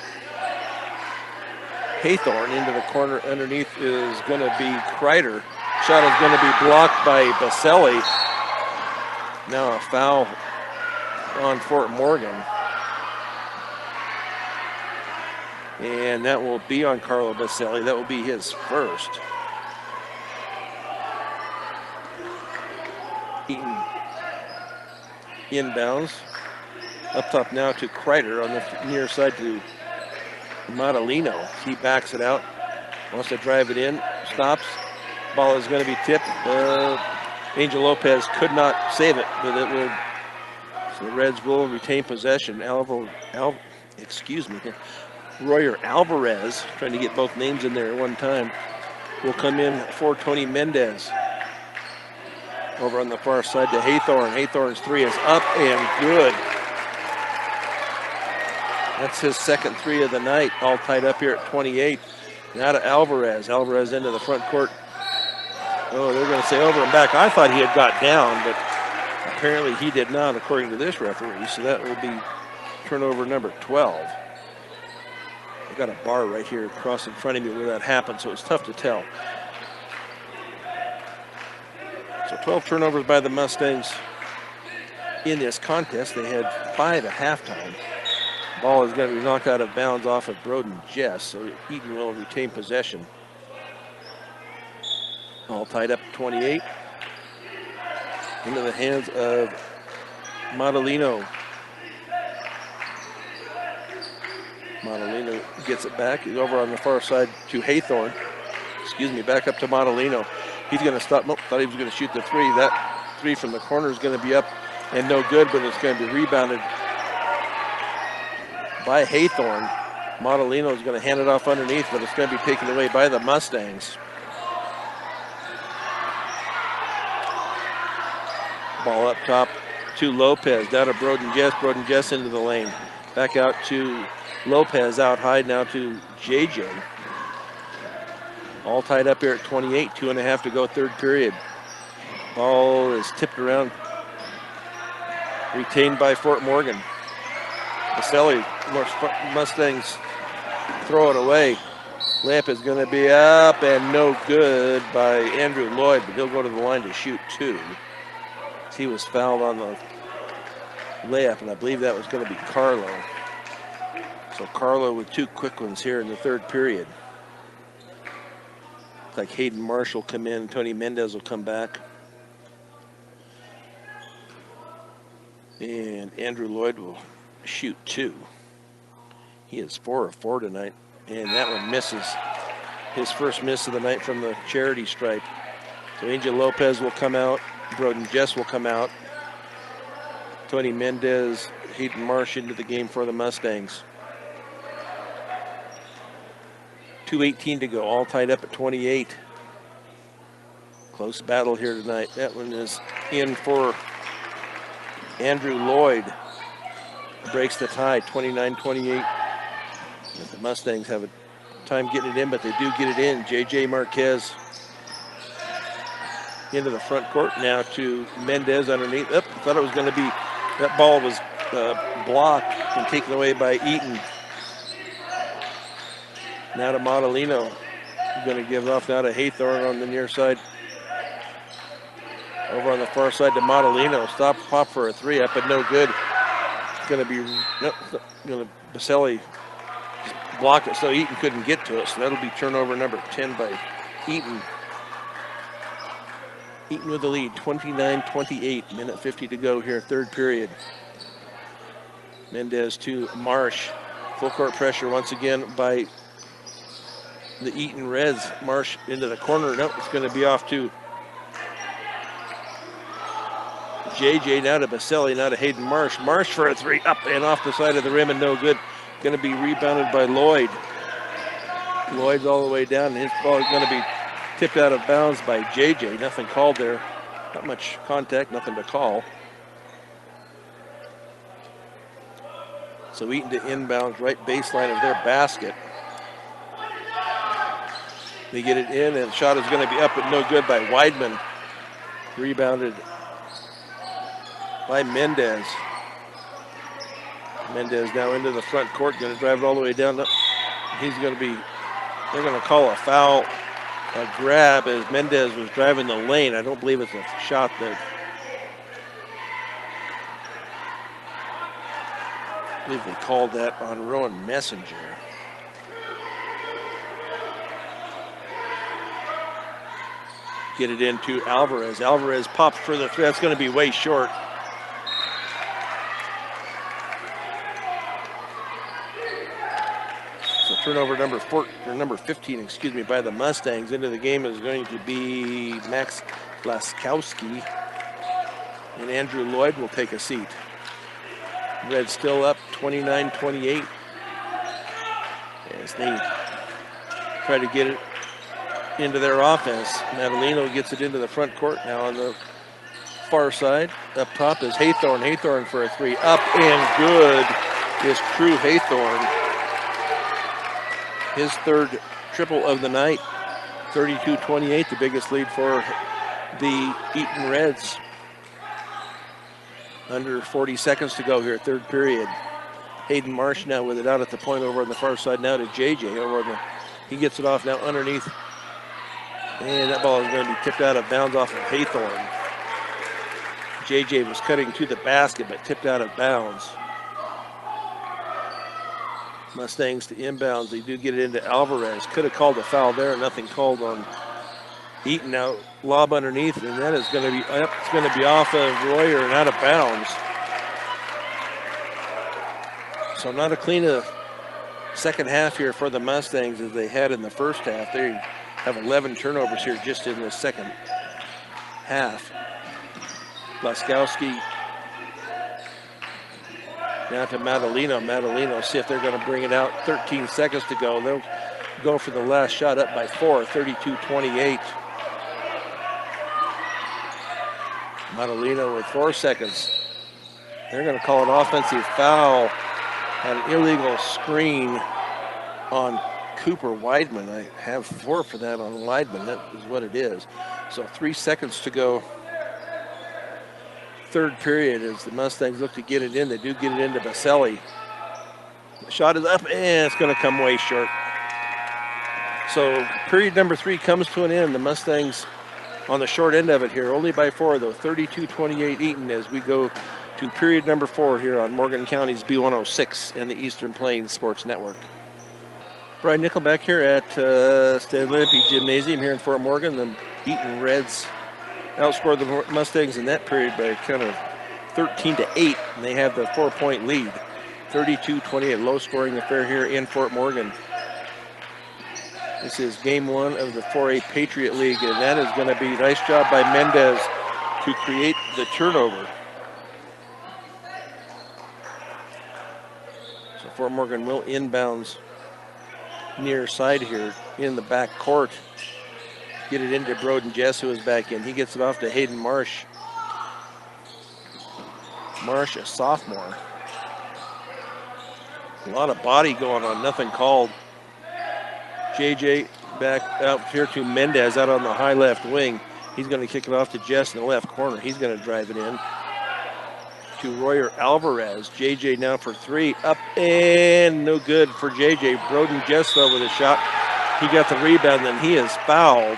Haythorne. Into the corner underneath is going to be Kreider. Shot is going to be blocked by Baselli. Now a foul on Fort Morgan. And that will be on Carlo Baselli. That will be his first. Eaton inbounds. Up top now to Kreider on the near side to Montalino. He backs it out. Wants to drive it in. Stops. Ball is going to be tipped. Angel Lopez could not save it, but it will. So the Reds will retain possession. Royer Alvarez, trying to get both names in there at one time, will come in for Tony Mendez. Over on the far side to Haythorne. Haythorne's 3 is up and good. That's his second 3 of the night, all tied up here at 28. Now to Alvarez. Alvarez into the front court. Oh, they're going to say over and back. I thought he had got down, but apparently he did not, according to this referee. So that will be turnover number 12. I've got a bar right here across in front of me where that happened, so it's tough to tell. So 12 turnovers by the Mustangs in this contest. They had 5 at halftime. Ball is going to be knocked out of bounds off of Broden Jess, so Eaton will retain possession. All tied up at 28. Into the hands of Montalino. Montalino gets it back. He's over on the far side to Haythorne. Back up to Montalino. He's going to stop. Nope, thought he was going to shoot the 3. That 3 from the corner is going to be up and no good, but it's going to be rebounded by Haythorne. Montalino is going to hand it off underneath, but it's going to be taken away by the Mustangs. Ball up top to Lopez. Down to Broden Jess. Broden Jess into the lane. Back out to Lopez. Out high now to JJ. All tied up here at 28. 2.5 to go, third period. Ball is tipped around. Retained by Fort Morgan. Baselli, Mustangs throw it away. Layup is going to be up and no good by Andrew Lloyd, but he'll go to the line to shoot 2. He was fouled on the layup, and I believe that was going to be Carlo. So Carlo with 2 quick ones here in the third period. Looks like Hayden Marsh will come in. Tony Mendez will come back. And Andrew Lloyd will shoot 2. He is 4 of 4 tonight, and that one misses. His first miss of the night from the charity stripe. So Angel Lopez will come out. Broden Jess will come out. Tony Mendez, Hayden Marsh into the game for the Mustangs. 2:18 to go, all tied up at 28. Close battle here tonight. That one is in for Andrew Lloyd. Breaks the tie, 29-28. The Mustangs have a time getting it in, but they do get it in. J.J. Marquez into the front court now to Mendez underneath. Thought it was going to be, that ball was blocked and taken away by Eaton. Now to Modelino. Going to give off now to Haythorne on the near side. Over on the far side to Modelino. Stop, pop for a 3 up, but no good. It's going to be, Baselli blocked it so Eaton couldn't get to it. So that'll be turnover number 10 by Eaton. Eaton with the lead, 29-28, minute 50 to go here, third period. Mendez to Marsh. Full court pressure once again by the Eaton Reds. Marsh into the corner. Nope, it's going to be off to JJ, now to Baselli, now to Hayden Marsh. Marsh for a 3, up and off the side of the rim and no good. Going to be rebounded by Lloyd. Lloyd's all the way down, and his ball is going to be tipped out of bounds by JJ. Nothing called there. Not much contact, nothing to call. So Eaton to inbounds, right baseline of their basket. They get it in, and the shot is going to be up, but no good by Weidman. Rebounded by Mendez. Mendez now into the front court, going to drive it all the way down. He's going to be, they're going to call a foul, a grab as Mendez was driving the lane. I don't believe it's a shot that, I believe they called that on Rowan Messenger. Get it into Alvarez. Alvarez pops for the 3. That's going to be way short. So turnover number 15, excuse me, by the Mustangs. Into the game is going to be Max Laskowski, and Andrew Lloyd will take a seat. Red still up 29-28 as they try to get it into their offense. Natalino gets it into the front court now on the far side. Up top is Haythorne. Haythorne for a 3. Up and good is True Haythorne. His third triple of the night. 32-28, the biggest lead for the Eaton Reds. Under 40 seconds to go here, third period. Hayden Marsh now with it out at the point over on the far side now to JJ. Over on the, he gets it off now underneath. And that ball is going to be tipped out of bounds off of Haythorne. JJ was cutting to the basket, but tipped out of bounds. Mustangs to inbounds. They do get it into Alvarez. Could have called a foul there. Nothing called on Eaton. Now lob underneath, and that is going to be up. It's going to be off of Royer and out of bounds. So not a clean second half here for the Mustangs as they had in the first half. They have 11 turnovers here just in the second half. Laskowski now to Madalino. Madalino, see if they're going to bring it out. 13 seconds to go. They'll go for the last shot, up by 4, 32-28. Madalino with 4 seconds. They're going to call an offensive foul. Had an illegal screen on Cooper Weidman. I have 4 for that on Weidman. That is what it is. So 3 seconds to go. Third period as the Mustangs look to get it in. They do get it into Baselli. The shot is up and it's going to come way short. So period number 3 comes to an end. The Mustangs on the short end of it here, only by 4 though. 32-28 Eaton as we go to period number 4 here on Morgan County's B106 and the Eastern Plains Sports Network. Brian Nickelback here at Stanley Gymnasium here in Fort Morgan. The Eaton Reds outscored the Mustangs in that period by a count of 13-8, and they have the 4-point lead. 32-28, low-scoring affair here in Fort Morgan. This is game 1 of the 4A Patriot League, and that is going to be a nice job by Mendez to create the turnover. So Fort Morgan will inbounds near side here in the back court. Get it into Broden Jess, who is back in. He gets it off to Hayden Marsh. Marsh, a sophomore. A lot of body going on, nothing called. JJ back out here to Mendez out on the high left wing. He's going to kick it off to Jess in the left corner. He's going to drive it in to Royer Alvarez. JJ now for 3, up and no good for JJ. Broden Jess though with a shot. He got the rebound, then he is fouled.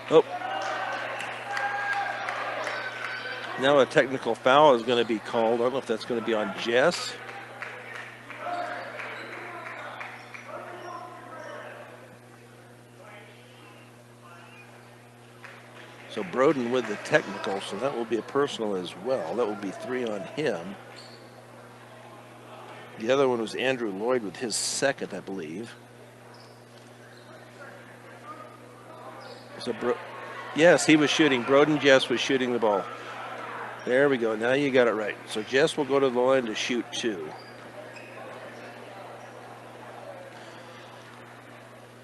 Oh. Now a technical foul is going to be called. I don't know if that's going to be on Jess. So Broden with the technical, so that will be a personal as well. That will be 3 on him. The other one was Andrew Lloyd with his second, I believe. So, yes, he was shooting. Broden Jess was shooting the ball. There we go. Now you got it right. So Jess will go to the line to shoot 2.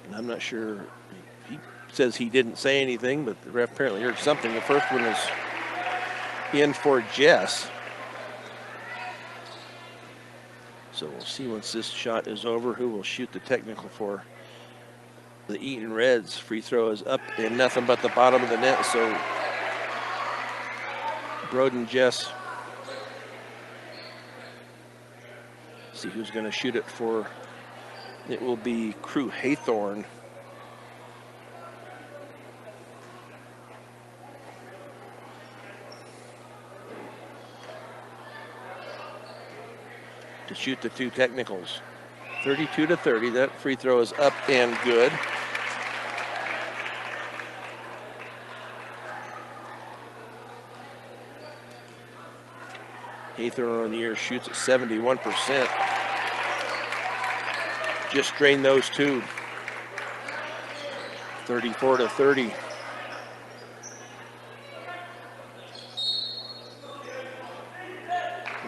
And I'm not sure. He says he didn't say anything, but the ref apparently heard something. The first one is in for Jess. So we'll see once this shot is over who will shoot the technical for the Eaton Reds. Free throw is up and nothing but the bottom of the net. So Broden Jess. See who's going to shoot it for. It will be Crew Haythorne. To shoot the 2 technicals. 32-30, that free throw is up and good. Haythorne on the year shoots at 71%. Just drained those 2. 34-30.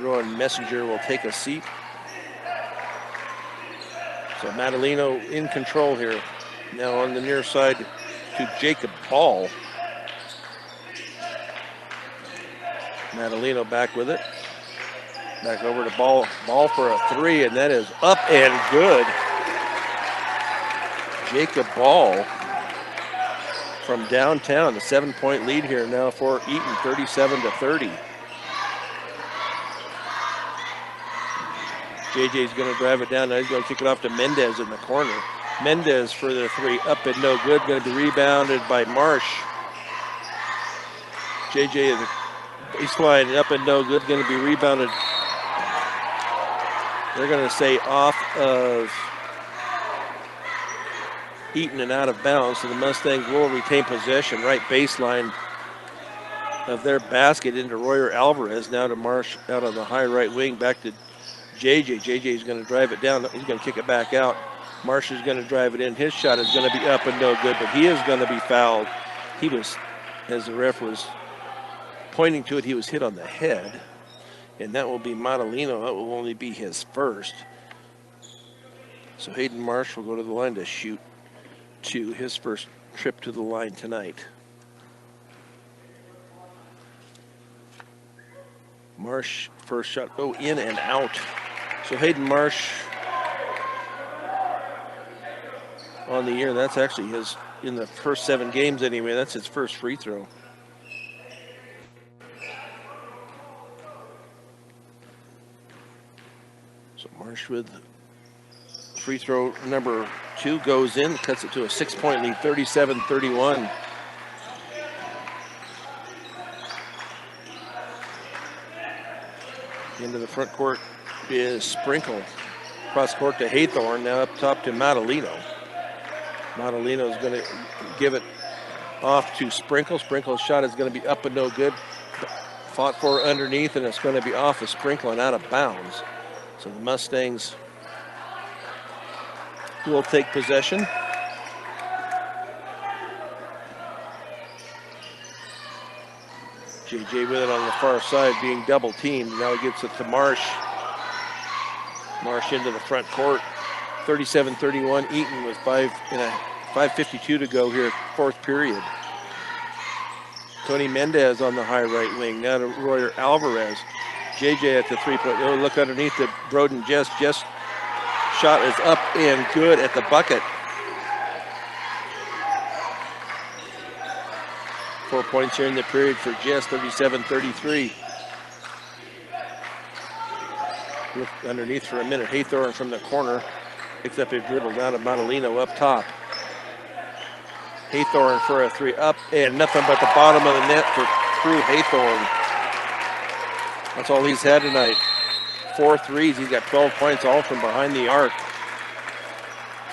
Rowan Messenger will take a seat. So Madalino in control here. Now on the near side to Jacob Ball. Madalino back with it. Back over to Ball. Ball for a 3, and that is up and good. Jacob Ball from downtown. A 7-point lead here now for Eaton, 37-30. JJ's going to drive it down. Now he's going to kick it off to Mendez in the corner. Mendez for the 3, up and no good. Going to be rebounded by Marsh. JJ in the baseline, up and no good. Going to be rebounded. They're going to say off of Eaton and out of bounds. So the Mustangs will retain possession. Right baseline of their basket into Royer Alvarez. Now to Marsh out on the high right wing. Back to JJ. JJ is going to drive it down. He's going to kick it back out. Marsh is going to drive it in. His shot is going to be up and no good, but he is going to be fouled. He was, as the ref was pointing to it, he was hit on the head. And that will be Madalino. That will only be his first. So Hayden Marsh will go to the line to shoot 2, his first trip to the line tonight. Marsh, first shot, in and out. So Hayden Marsh on the year. That's actually his, in the first 7 games anyway, that's his first free throw. So Marsh with free throw number 2 goes in, cuts it to a 6-point lead, 37-31. Into the front court is Sprinkle. Cross court to Haythorne, now up top to Madalino. Madalino is going to give it off to Sprinkle. Sprinkle's shot is going to be up and no good. Fought for underneath, and it's going to be off the sprinkle and out of bounds. So the Mustangs will take possession. JJ with it on the far side, being double teamed. Now he gets it to Marsh. Marsh into the front court. 37-31. Eaton with 5:52 to go here, fourth period. Tony Mendez on the high right wing. Now to Royer Alvarez. JJ at the three-point. Oh, look underneath the Broden Jess. Jess shot is up and good at the bucket. 4 points here in the period for Jess, 37-33. Look underneath for a minute. Haythorne from the corner picks up a dribble down to Montalino up top. Haythorne for a three up, and nothing but the bottom of the net for Crew Haythorne. That's all he's had tonight. 4 threes. He's got 12 points, all from behind the arc.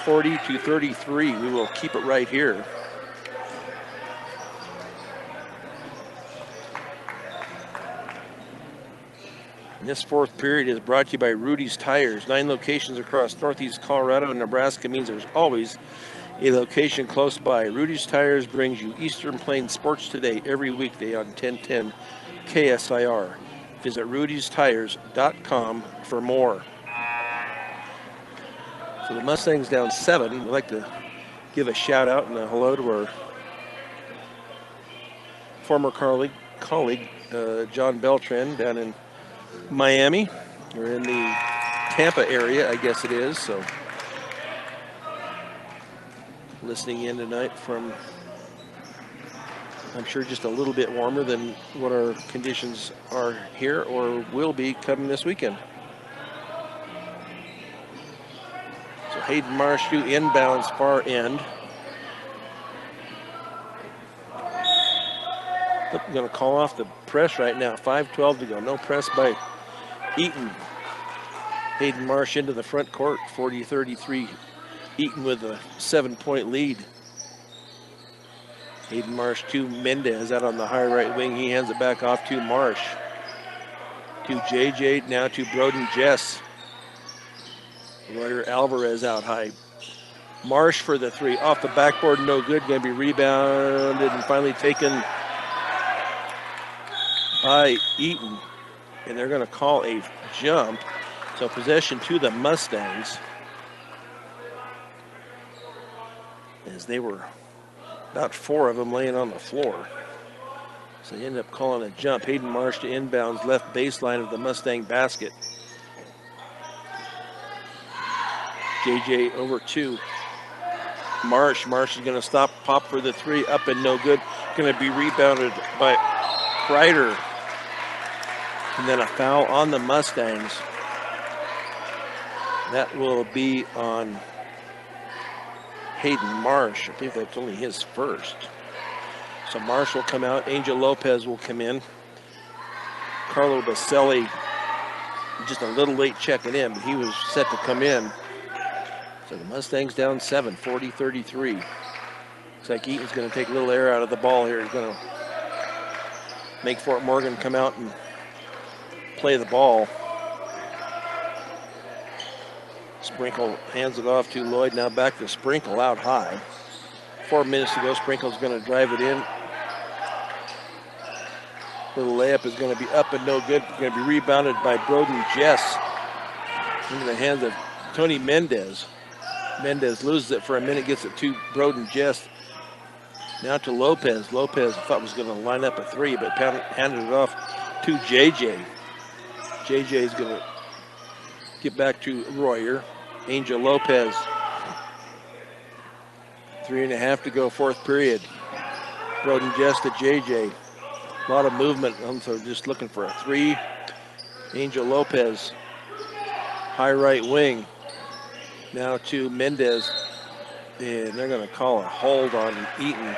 40-33. We will keep it right here. This fourth period is brought to you by Rudy's Tires. 9 locations across northeast Colorado and Nebraska means there's always a location close by. Rudy's Tires brings you Eastern Plains Sports Today every weekday on 1010 KSIR. Visit rudystires.com for more. So the Mustangs down 7. We'd like to give a shout out and a hello to our former colleague John Beltran down in Miami. We're in the Tampa area, I guess it is. So listening in tonight from, I'm sure, just a little bit warmer than what our conditions are here or will be coming this weekend. So Hayden Marsh to inbounds far end. I'm going to call off the press right now. 5:12 to go. No press by Eaton. Hayden Marsh into the front court. 40-33. Eaton with a 7-point lead. Hayden Marsh to Mendez out on the high right wing. He hands it back off to Marsh. To JJ, now to Broden Jess. Royer Alvarez out high. Marsh for the three. Off the backboard, no good. Going to be rebounded and finally taken by Eaton. And they're going to call a jump. So possession to the Mustangs. As they were about 4 of them laying on the floor. So they end up calling a jump. Hayden Marsh to inbounds, left baseline of the Mustang basket. JJ over to Marsh. Marsh is going to stop, pop for the three, up and no good. Going to be rebounded by Kreider. And then a foul on the Mustangs. That will be on Hayden Marsh. I think that's only his first. So Marsh will come out. Angel Lopez will come in. Carlo Baselli just a little late checking in, but he was set to come in. So the Mustangs down 7, 40-33. Looks like Eaton's going to take a little air out of the ball here. He's going to make Fort Morgan come out and play the ball. Sprinkle hands it off to Lloyd. Now back to Sprinkle out high. 4 minutes to go. Sprinkle's going to drive it in. Little layup is going to be up and no good. Going to be rebounded by Broden Jess into the hands of Tony Mendez. Mendez loses it for a minute, gets it to Broden Jess. Now to Lopez. Lopez thought was going to line up a three, but handed it off to JJ. JJ is going to get back to Royer. Angel Lopez. 3.5 to go, fourth period. Broden Jess to JJ. A lot of movement. So just looking for a three. Angel Lopez. High right wing. Now to Mendez. And they're going to call a hold on Eaton.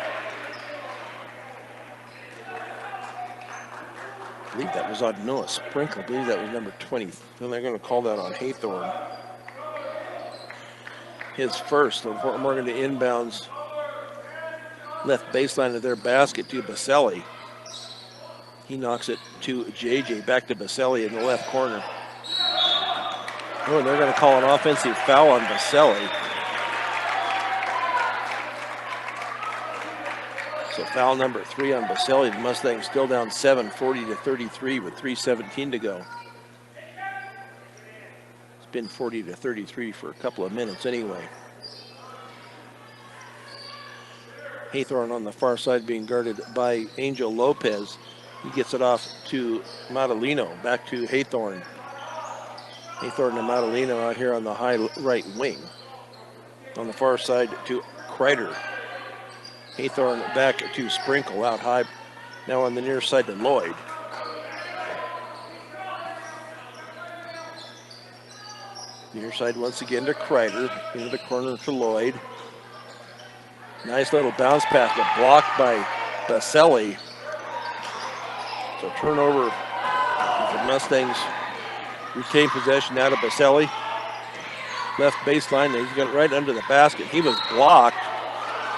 I believe that was on Noah Sprinkle. I believe that was number 20. Then they're going to call that on Haythorne. His first. So Fort Morgan to inbounds. Left baseline of their basket to Baselli. He knocks it to JJ, back to Baselli in the left corner. Oh, they're going to call an offensive foul on Baselli. So foul number 3 on Baselli. The Mustangs still down 7, 40-33 with 3:17 to go. It's been 40-33 for a couple of minutes anyway. Haythorne on the far side being guarded by Angel Lopez. He gets it off to Madalino, back to Haythorne. Haythorne and Madalino out here on the high right wing. On the far side to Kreider. Haythorne back to Sprinkle out high. Now on the near side to Lloyd. Near side once again to Kreider. Into the corner to Lloyd. Nice little bounce pass, but blocked by Baselli. So turnover. The Mustangs retain possession now to Baselli. Left baseline, he's got right under the basket. He was blocked.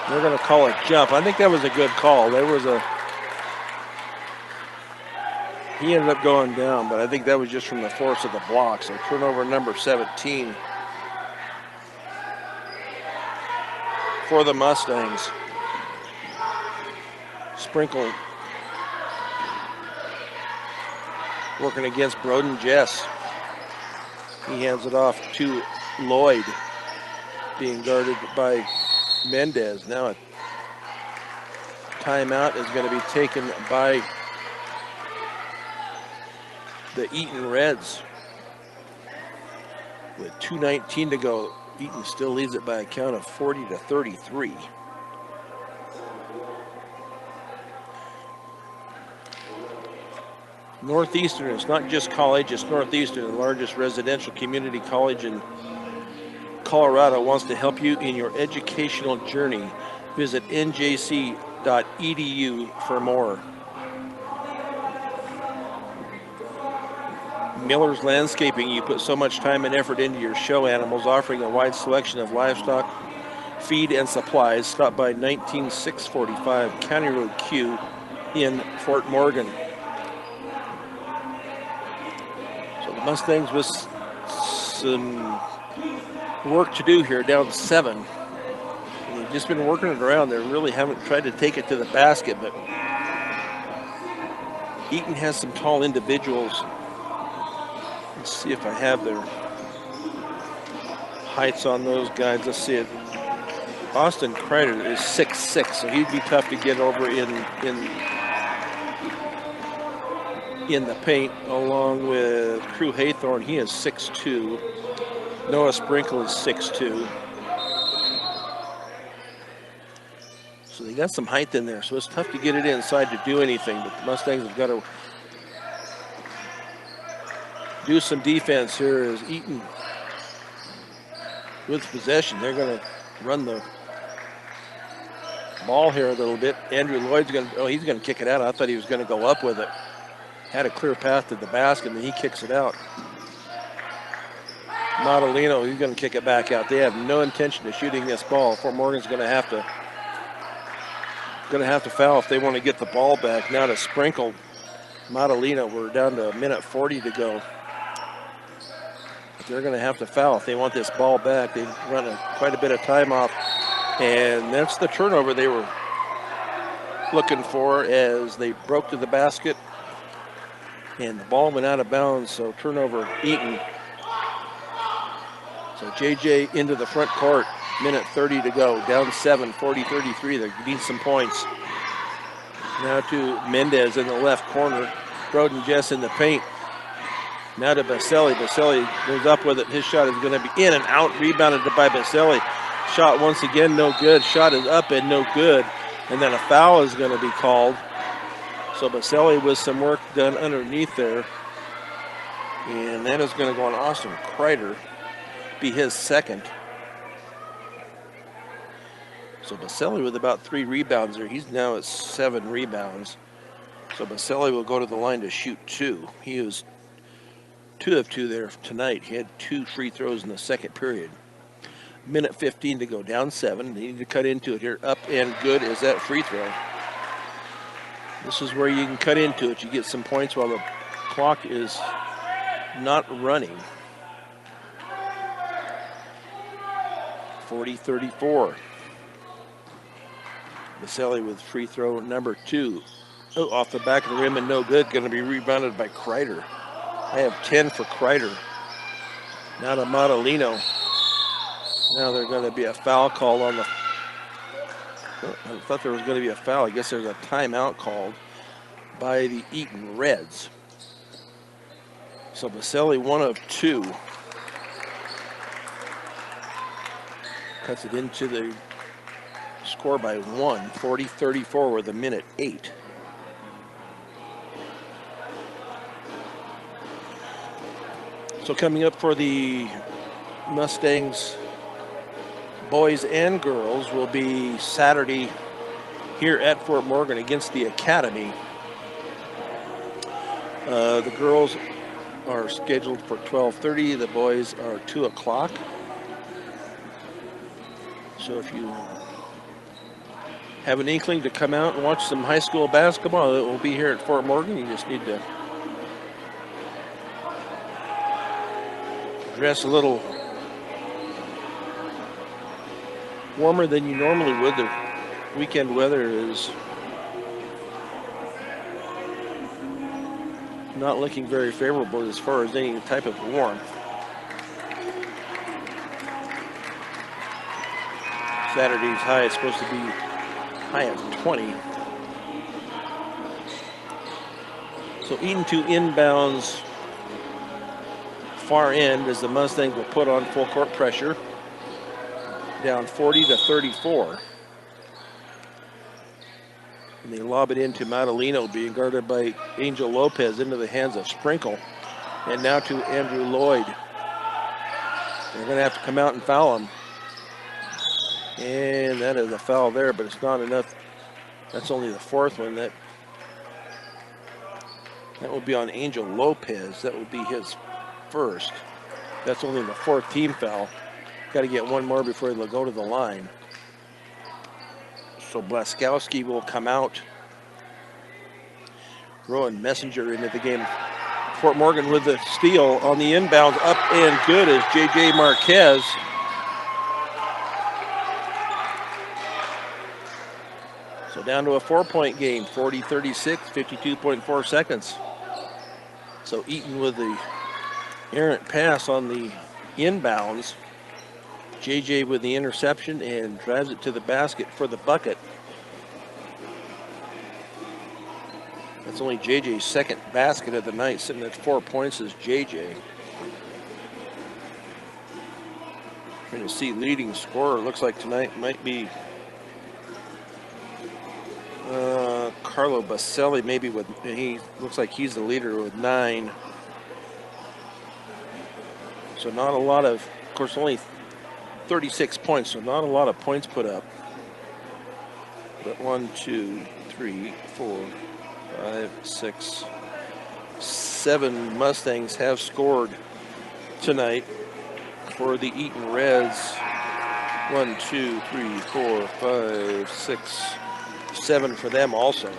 They're going to call a jump. I think that was a good call. He ended up going down, but I think that was just from the force of the block. So turnover number 17 for the Mustangs. Sprinkle working against Broden Jess. He hands it off to Lloyd, being guarded by Mendez. Now a timeout is going to be taken by the Eaton Reds. With 2:19 to go, Eaton still leads it by a count of 40-33. Northeastern, it's not just college, it's Northeastern, the largest residential community college in Colorado, wants to help you in your educational journey. Visit njc.edu for more. Miller's Landscaping, you put so much time and effort into your show animals, offering a wide selection of livestock, feed, and supplies. Stop by 19645 County Road Q in Fort Morgan. So the Mustangs with some work to do here, down 7. They've just been working it around. They really haven't tried to take it to the basket, but Eaton has some tall individuals. Let's see if I have their heights on those guys. Let's see it. Austin Kreider is 6'6", so he'd be tough to get over in the paint, along with Crew Haythorne. He is 6'2". Noah Sprinkle is 6'2". So they got some height in there, so it's tough to get it inside to do anything, but the Mustangs have got to do some defense here as Eaton with possession. They're going to run the ball here a little bit. Andrew Lloyd's going to, he's going to kick it out. I thought he was going to go up with it. Had a clear path to the basket, and then he kicks it out. Madalino, he's going to kick it back out. They have no intention of shooting this ball. Fort Morgan's going to have to foul if they want to get the ball back. Now to Sprinkle. Madalino, we're down to a minute 40 to go. They're going to have to foul if they want this ball back. They've run quite a bit of time off, and that's the turnover they were looking for as they broke to the basket, and the ball went out of bounds, so turnover Eaton. So JJ into the front court, minute 30 to go, down 7, 40-33. They need some points. Now to Mendez in the left corner. Broden Jess in the paint. Now to Baselli. Baselli goes up with it. His shot is going to be in and out. Rebounded by Baselli. Shot once again, no good. Shot is up and no good. And then a foul is going to be called. So Baselli with some work done underneath there. And that is going to go on Austin Kreider. Be his second. So Baselli with about 3 rebounds there. He's now at 7 rebounds. So Baselli will go to the line to shoot 2. He was 2 of 2 there tonight. He had 2 free throws in the second period. Minute 15 to go, down 7. They need to cut into it here. Up and good is that free throw. This is where you can cut into it. You get some points while the clock is not running. 40-34. Vaselli with free throw number 2. Oh, off the back of the rim and no good. Going to be rebounded by Kreider. I have 10 for Kreider. Now to Matalino. Now there's going to be a foul call on the... Oh, I thought there was going to be a foul. I guess there's a timeout called by the Eaton Reds. So Vaselli 1 of 2. Cuts it into the score by 1, 40-34 with a minute 8. So coming up for the Mustangs boys and girls will be Saturday here at Fort Morgan against the Academy. The girls are scheduled for 12:30. The boys are 2 o'clock. So if you have an inkling to come out and watch some high school basketball, it will be here at Fort Morgan. You just need to dress a little warmer than you normally would. The weekend weather is not looking very favorable as far as any type of warmth. Saturday's high is supposed to be high at 20. So Eaton to inbounds far end as the Mustangs will put on full court pressure. Down 40-34. And they lob it into Matalino, being guarded by Angel Lopez, into the hands of Sprinkle. And now to Andrew Lloyd. They're going to have to come out and foul him. And that is a foul there, but it's not enough. That's only the 4th one. That will be on Angel Lopez. That would be his first. That's only the 4th team foul. Got to get one more before they'll go to the line. So Blaskowski will come out. Rowan Messenger into the game. Fort Morgan with the steal on the inbounds, up and good as J.J. Marquez. So down to a 4-point game, 40-36, 52.4 seconds. So Eaton with the errant pass on the inbounds. JJ with the interception and drives it to the basket for the bucket. That's only JJ's second basket of the night, sitting at 4 points as JJ. Trying to see leading scorer. Looks like tonight might be Carlo Baselli, maybe with, he looks like he's the leader with 9. So not a lot of course, only 36 points, so not a lot of points put up. But 1, 2, 3, 4, 5, 6, 7 Mustangs have scored tonight for the Eaton Reds. 1, 2, 3, 4, 5, 6, 7 for them also.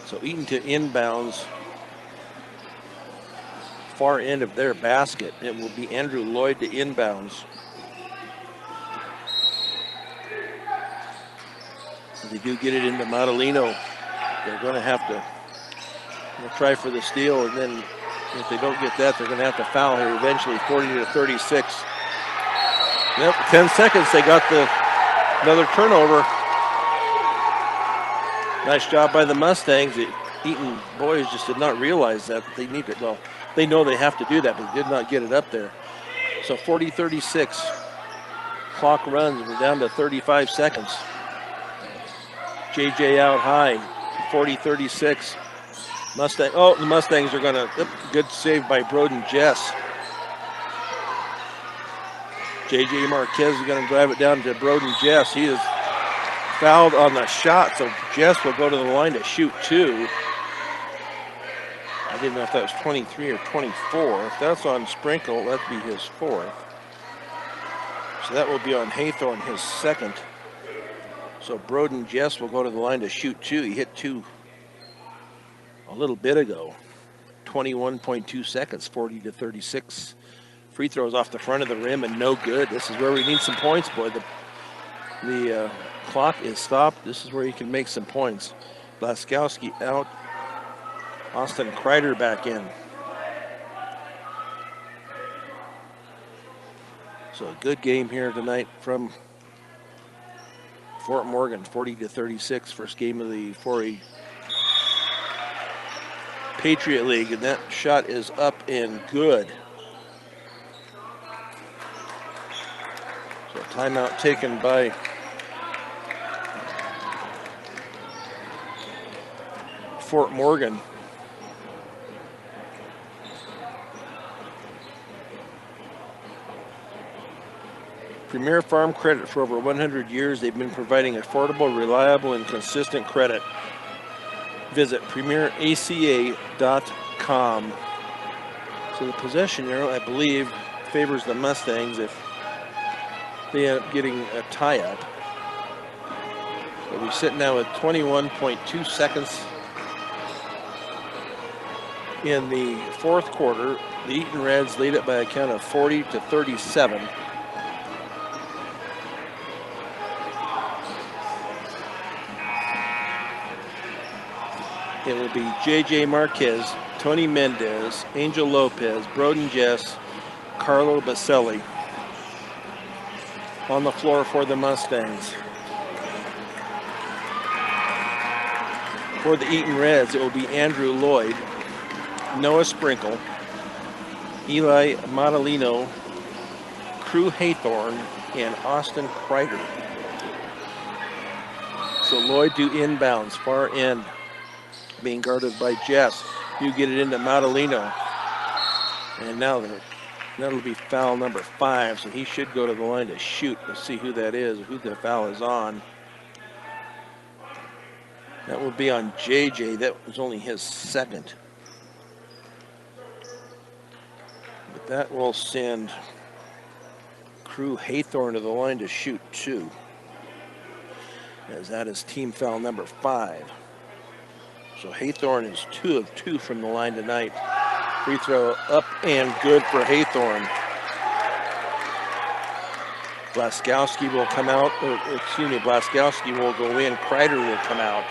So Eaton to inbounds, far end of their basket. It will be Andrew Lloyd to inbounds. They do get it into Matalino. They're going to have to try for the steal, and then if they don't get that, they're going to have to foul here eventually. 40-36. Yep, 10 seconds. They got another turnover. Nice job by the Mustangs. The Eaton boys just did not realize that they need it. Well, they know they have to do that, but they did not get it up there. So 40-36. Clock runs. We're down to 35 seconds. JJ out high. 40-36. Mustang. Oh, the Mustangs are going to. Good save by Broden Jess. JJ Marquez is going to drive it down to Broden Jess. He is fouled on the shot, so Jess will go to the line to shoot 2. I didn't know if that was 23 or 24. If that's on Sprinkle, that'd be his 4th. So that will be on Haythorne, his 2nd. So Broden Jess will go to the line to shoot 2. He hit 2 a little bit ago. 21.2 seconds, 40-36. Free throws off the front of the rim and no good. This is where we need some points, boy. The clock is stopped. This is where you can make some points. Blaskowski out. Austin Kreider back in. So a good game here tonight from Fort Morgan, 40-36. First game of the 4A Patriot League, and that shot is up and good. So timeout taken by Fort Morgan. Premier Farm Credit. For over 100 years, they've been providing affordable, reliable, and consistent credit. Visit premieraca.com. So the possession arrow, I believe, favors the Mustangs if they end up getting a tie-up. So we sit now with 21.2 seconds in the fourth quarter. The Eaton Reds lead it by a count of 40-37. It will be J.J. Marquez, Tony Mendez, Angel Lopez, Broden Jess, Carlo Baselli on the floor for the Mustangs. For the Eaton Reds, it will be Andrew Lloyd, Noah Sprinkle, Eli Montalino, Crew Haythorne, and Austin Kreider. So Lloyd do inbounds, far end, being guarded by Jess. You get it into Montalino. And now that'll be foul number 5, so he should go to the line to shoot. Let's see who that is, who the foul is on. That will be on JJ. That was only his second. But that will send Crew Haythorne to the line to shoot 2, as that is team foul number 5. So Haythorne is 2 of 2 from the line tonight. Free throw up and good for Haythorne. Blaskowski will come out, Blaskowski will go in, Kreider will come out.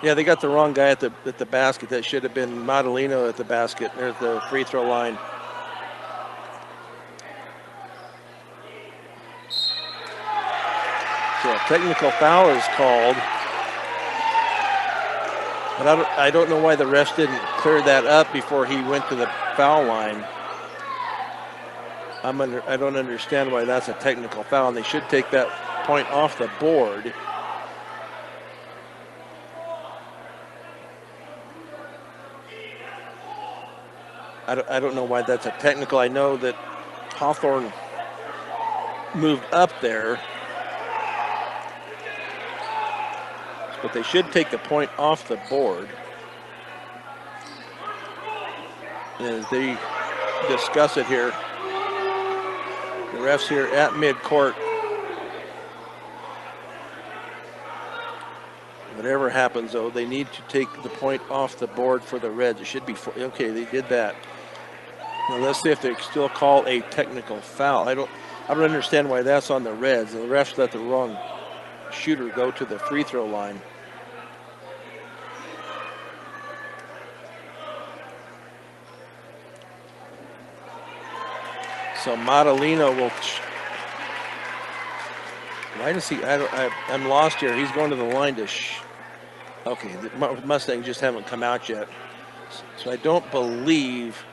Yeah, they got the wrong guy at the basket. That should have been Montalino at the basket. There's the free throw line. So a technical foul is called. But I don't know why the refs didn't clear that up before he went to the foul line. I don't understand why that's a technical foul, and they should take that point off the board. I don't know why that's a technical. I know that Hawthorne moved up there, but they should take the point off the board. As they discuss it here, the refs here at midcourt. Whatever happens, though, they need to take the point off the board for the Reds. It should be, okay, they did that. Now let's see if they still call a technical foul. I don't understand why that's on the Reds. The refs let the wrong shooter go to the free throw line. So Montalino will. Why does he? I'm lost here. He's going to the line to. Okay, the Mustangs just haven't come out yet. So I don't believe.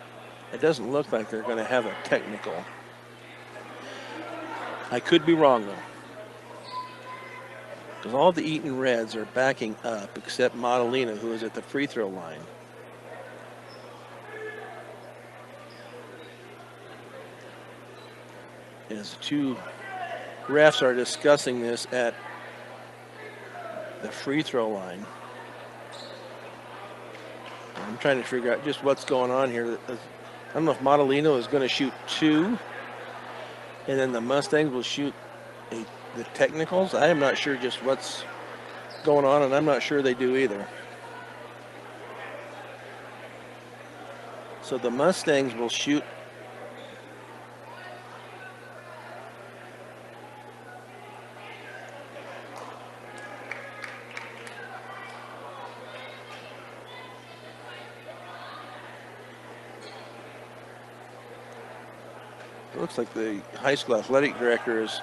It doesn't look like they're going to have a technical. I could be wrong though, because all the Eaton Reds are backing up except Montalino, who is at the free throw line. As the two refs are discussing this at the free throw line. I'm trying to figure out just what's going on here. I don't know if Modelino is going to shoot 2, and then the Mustangs will shoot the technicals. I am not sure just what's going on, and I'm not sure they do either. So the Mustangs will shoot it looks like the high school athletic director is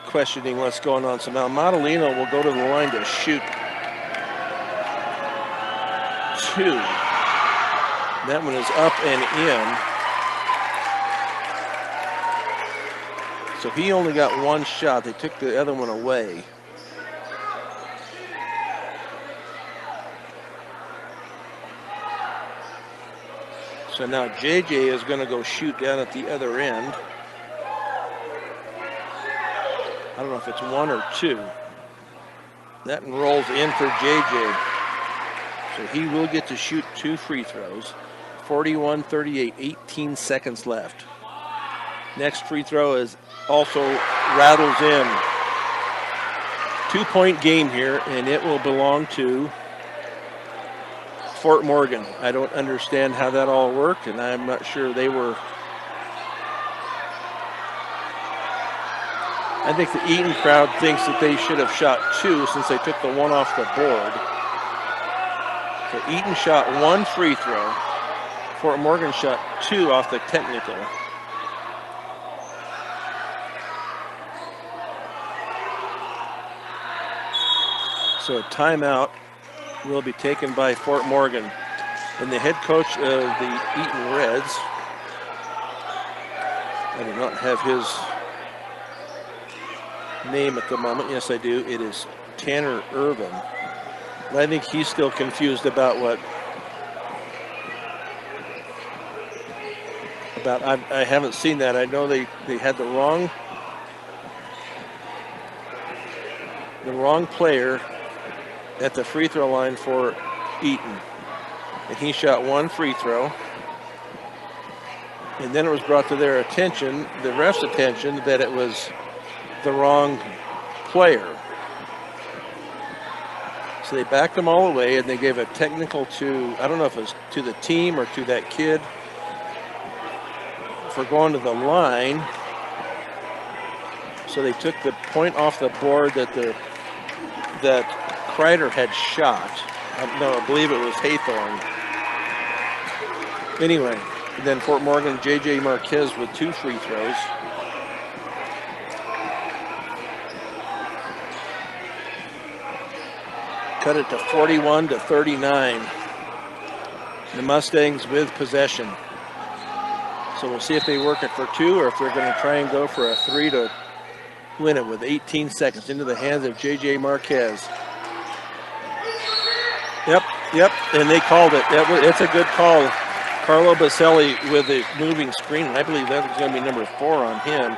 questioning what's going on. So now Modelino will go to the line to shoot 2. That one is up and in. So he only got 1 shot. They took the other one away. So now JJ is going to go shoot down at the other end. I don't know if it's 1 or 2. That one rolls in for JJ. So he will get to shoot 2 free throws. 41-38, 18 seconds left. Next free throw is also rattles in. 2-point game here, and it will belong to Fort Morgan. I don't understand how that all worked, and I'm not sure they were. I think the Eaton crowd thinks that they should have shot 2 since they took the 1 off the board. So Eaton shot 1 free throw. Fort Morgan shot 2 off the technical. So a timeout will be taken by Fort Morgan. And the head coach of the Eaton Reds, I do not have his name at the moment. Yes, I do. It is Tanner Irvin. But I think he's still confused about I haven't seen that. I know they had the wrong player at the free throw line for Eaton. And he shot 1 free throw. And then it was brought to their attention, the ref's attention, that it was the wrong player. So they backed them all away, and they gave a technical to, I don't know if it was to the team or to that kid for going to the line. So they took the point off the board that Kreider had shot. No, I believe it was Haythorne. Anyway, then Fort Morgan, J.J. Marquez with 2 free throws. Cut it to 41-39. The Mustangs with possession. So we'll see if they work it for 2 or if they're going to try and go for a 3 to win it with 18 seconds into the hands of J.J. Marquez. Yep, and they called it. It's a good call. Carlo Baselli with a moving screen. I believe that's going to be number 4 on him.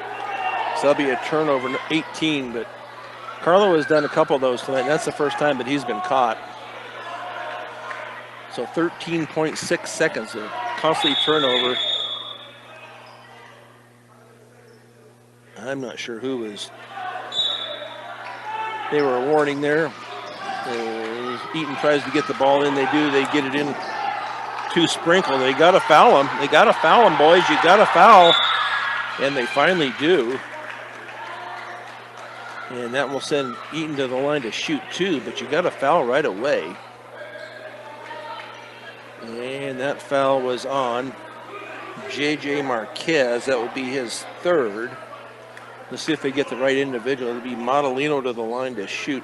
So that'll be a turnover, 18. But Carlo has done a couple of those tonight. That's the first time that he's been caught. So 13.6 seconds of costly turnover. I'm not sure who was. They were a warning there. Eaton tries to get the ball in. They do. They get it in to Sprinkle. They got to foul him. They got to foul him, boys. You got to foul. And they finally do. And that will send Eaton to the line to shoot 2, but you got to foul right away. And that foul was on J.J. Marquez. That will be his 3rd. Let's see if they get the right individual. It'll be Modelino to the line to shoot.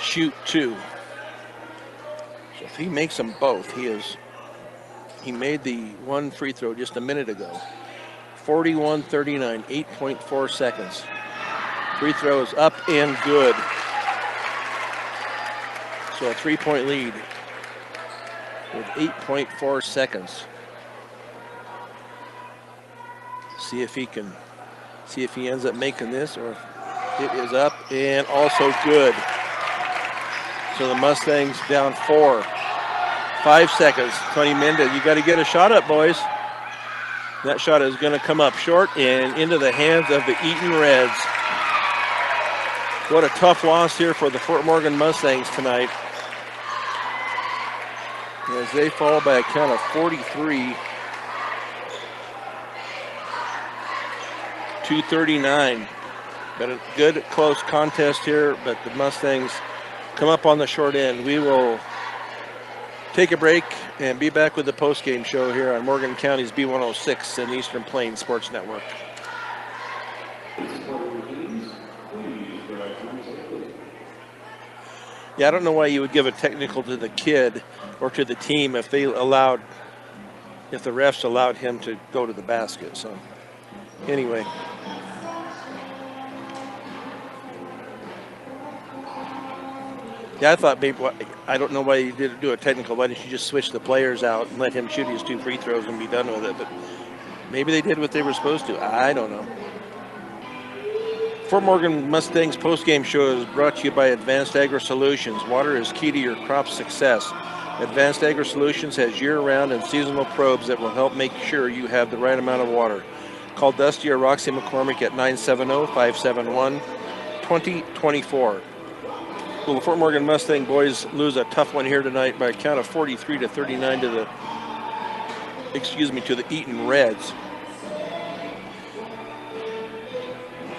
Shoot 2. So if he makes them both, he made the 1 free throw just a minute ago. 41-39, 8.4 seconds. Free throw is up and good. So a 3-point lead with 8.4 seconds. See if he ends up making this, or it is up and also good. So the Mustangs down 4. 5 seconds. Tony Mendez, you got to get a shot up, boys. That shot is going to come up short and into the hands of the Eaton Reds. What a tough loss here for the Fort Morgan Mustangs tonight, as they fall by a count of 43-39. But a good, close contest here, but the Mustangs come up on the short end. We will take a break and be back with the post-game show here on Morgan County's B106 and Eastern Plains Sports Network. Yeah, I don't know why you would give a technical to the kid or to the team if the refs allowed him to go to the basket. So anyway. Yeah, I thought maybe, I don't know why you didn't do a technical. Why didn't you just switch the players out and let him shoot his 2 free throws and be done with it? But maybe they did what they were supposed to. I don't know. Fort Morgan Mustangs postgame show is brought to you by Advanced Agri Solutions. Water is key to your crop's success. Advanced Agri Solutions has year-round and seasonal probes that will help make sure you have the right amount of water. Call Dusty or Roxy McCormick at 970-571-2024. Well, the Fort Morgan Mustang boys lose a tough one here tonight by a count of 43-39 to the Eaton Reds.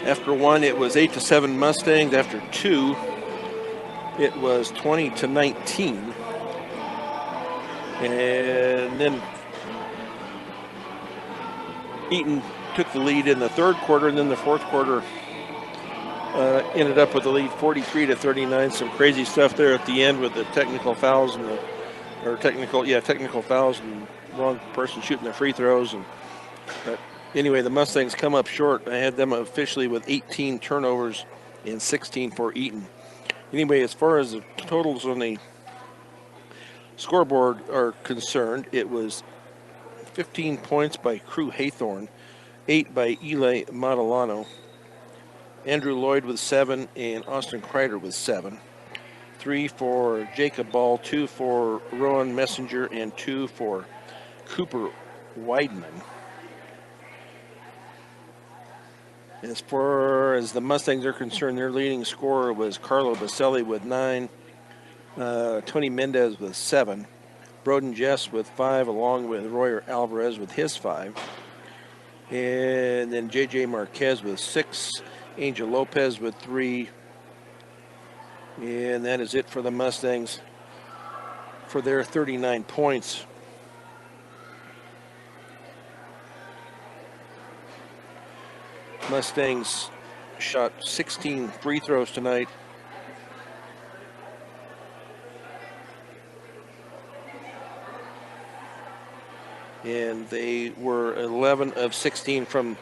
After 1, it was 8-7 Mustangs. After 2, it was 20-19. And then Eaton took the lead in the third quarter, and then the fourth quarter ended up with the lead 43-39. Some crazy stuff there at the end with the technical fouls and technical fouls and wrong person shooting the free throws. But anyway, the Mustangs come up short. I had them officially with 18 turnovers and 16 for Eaton. Anyway, as far as the totals on the scoreboard are concerned, it was 15 points by Crew Haythorne, 8 by Eli Matalano, Andrew Lloyd with 7, and Austin Kreider with 7. 3 for Jacob Ball, 2 for Rowan Messenger, and 2 for Cooper Weidman. As far as the Mustangs are concerned, their leading scorer was Carlo Baselli with 9, Tony Mendez with 7, Broden Jess with 5, along with Royer Alvarez with his 5, and then J.J. Marquez with 6, Angel Lopez with 3, and that is it for the Mustangs for their 39 points. Mustangs shot 16 free throws tonight. And they were 11 of 16 from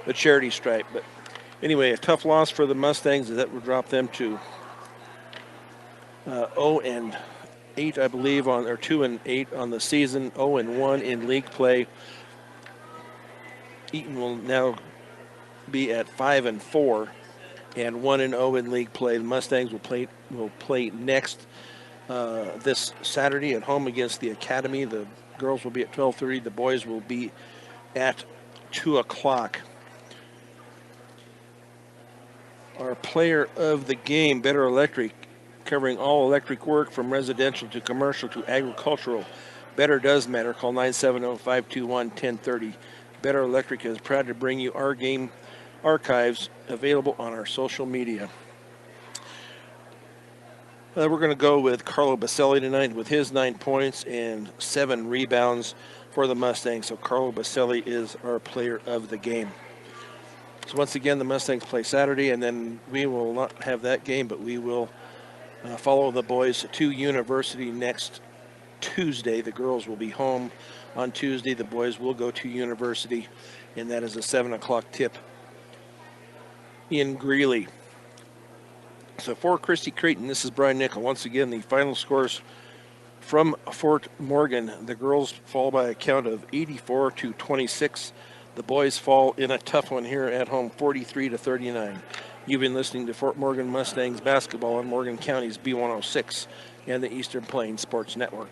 the charity stripe. But anyway, a tough loss for the Mustangs. That would drop them to 0-8, I believe, or 2-8 on the season, 0-1 in league play. Eaton will now be at 5-4 and 1-0 in league play. The Mustangs will play next this Saturday at home against the Academy. The girls will be at 12:30. The boys will be at 2 o'clock. Our player of the game, Better Electric, covering all electric work from residential to commercial to agricultural. Better does matter. Call 970-521-1030. Better Electric is proud to bring you our game archives available on our social media. We're going to go with Carlo Baselli tonight with his 9 points and 7 rebounds for the Mustangs. So Carlo Baselli is our player of the game. So once again, the Mustangs play Saturday, and then we will not have that game, but we will follow the boys to University next Tuesday. The girls will be home on Tuesday. The boys will go to University, and that is a 7 o'clock tip in Greeley. So for Christy Creighton, this is Brian Nickel. Once again, the final scores from Fort Morgan. The girls fall by a count of 84-26. The boys fall in a tough one here at home, 43-39. You've been listening to Fort Morgan Mustangs basketball on Morgan County's B106 and the Eastern Plains Sports Network.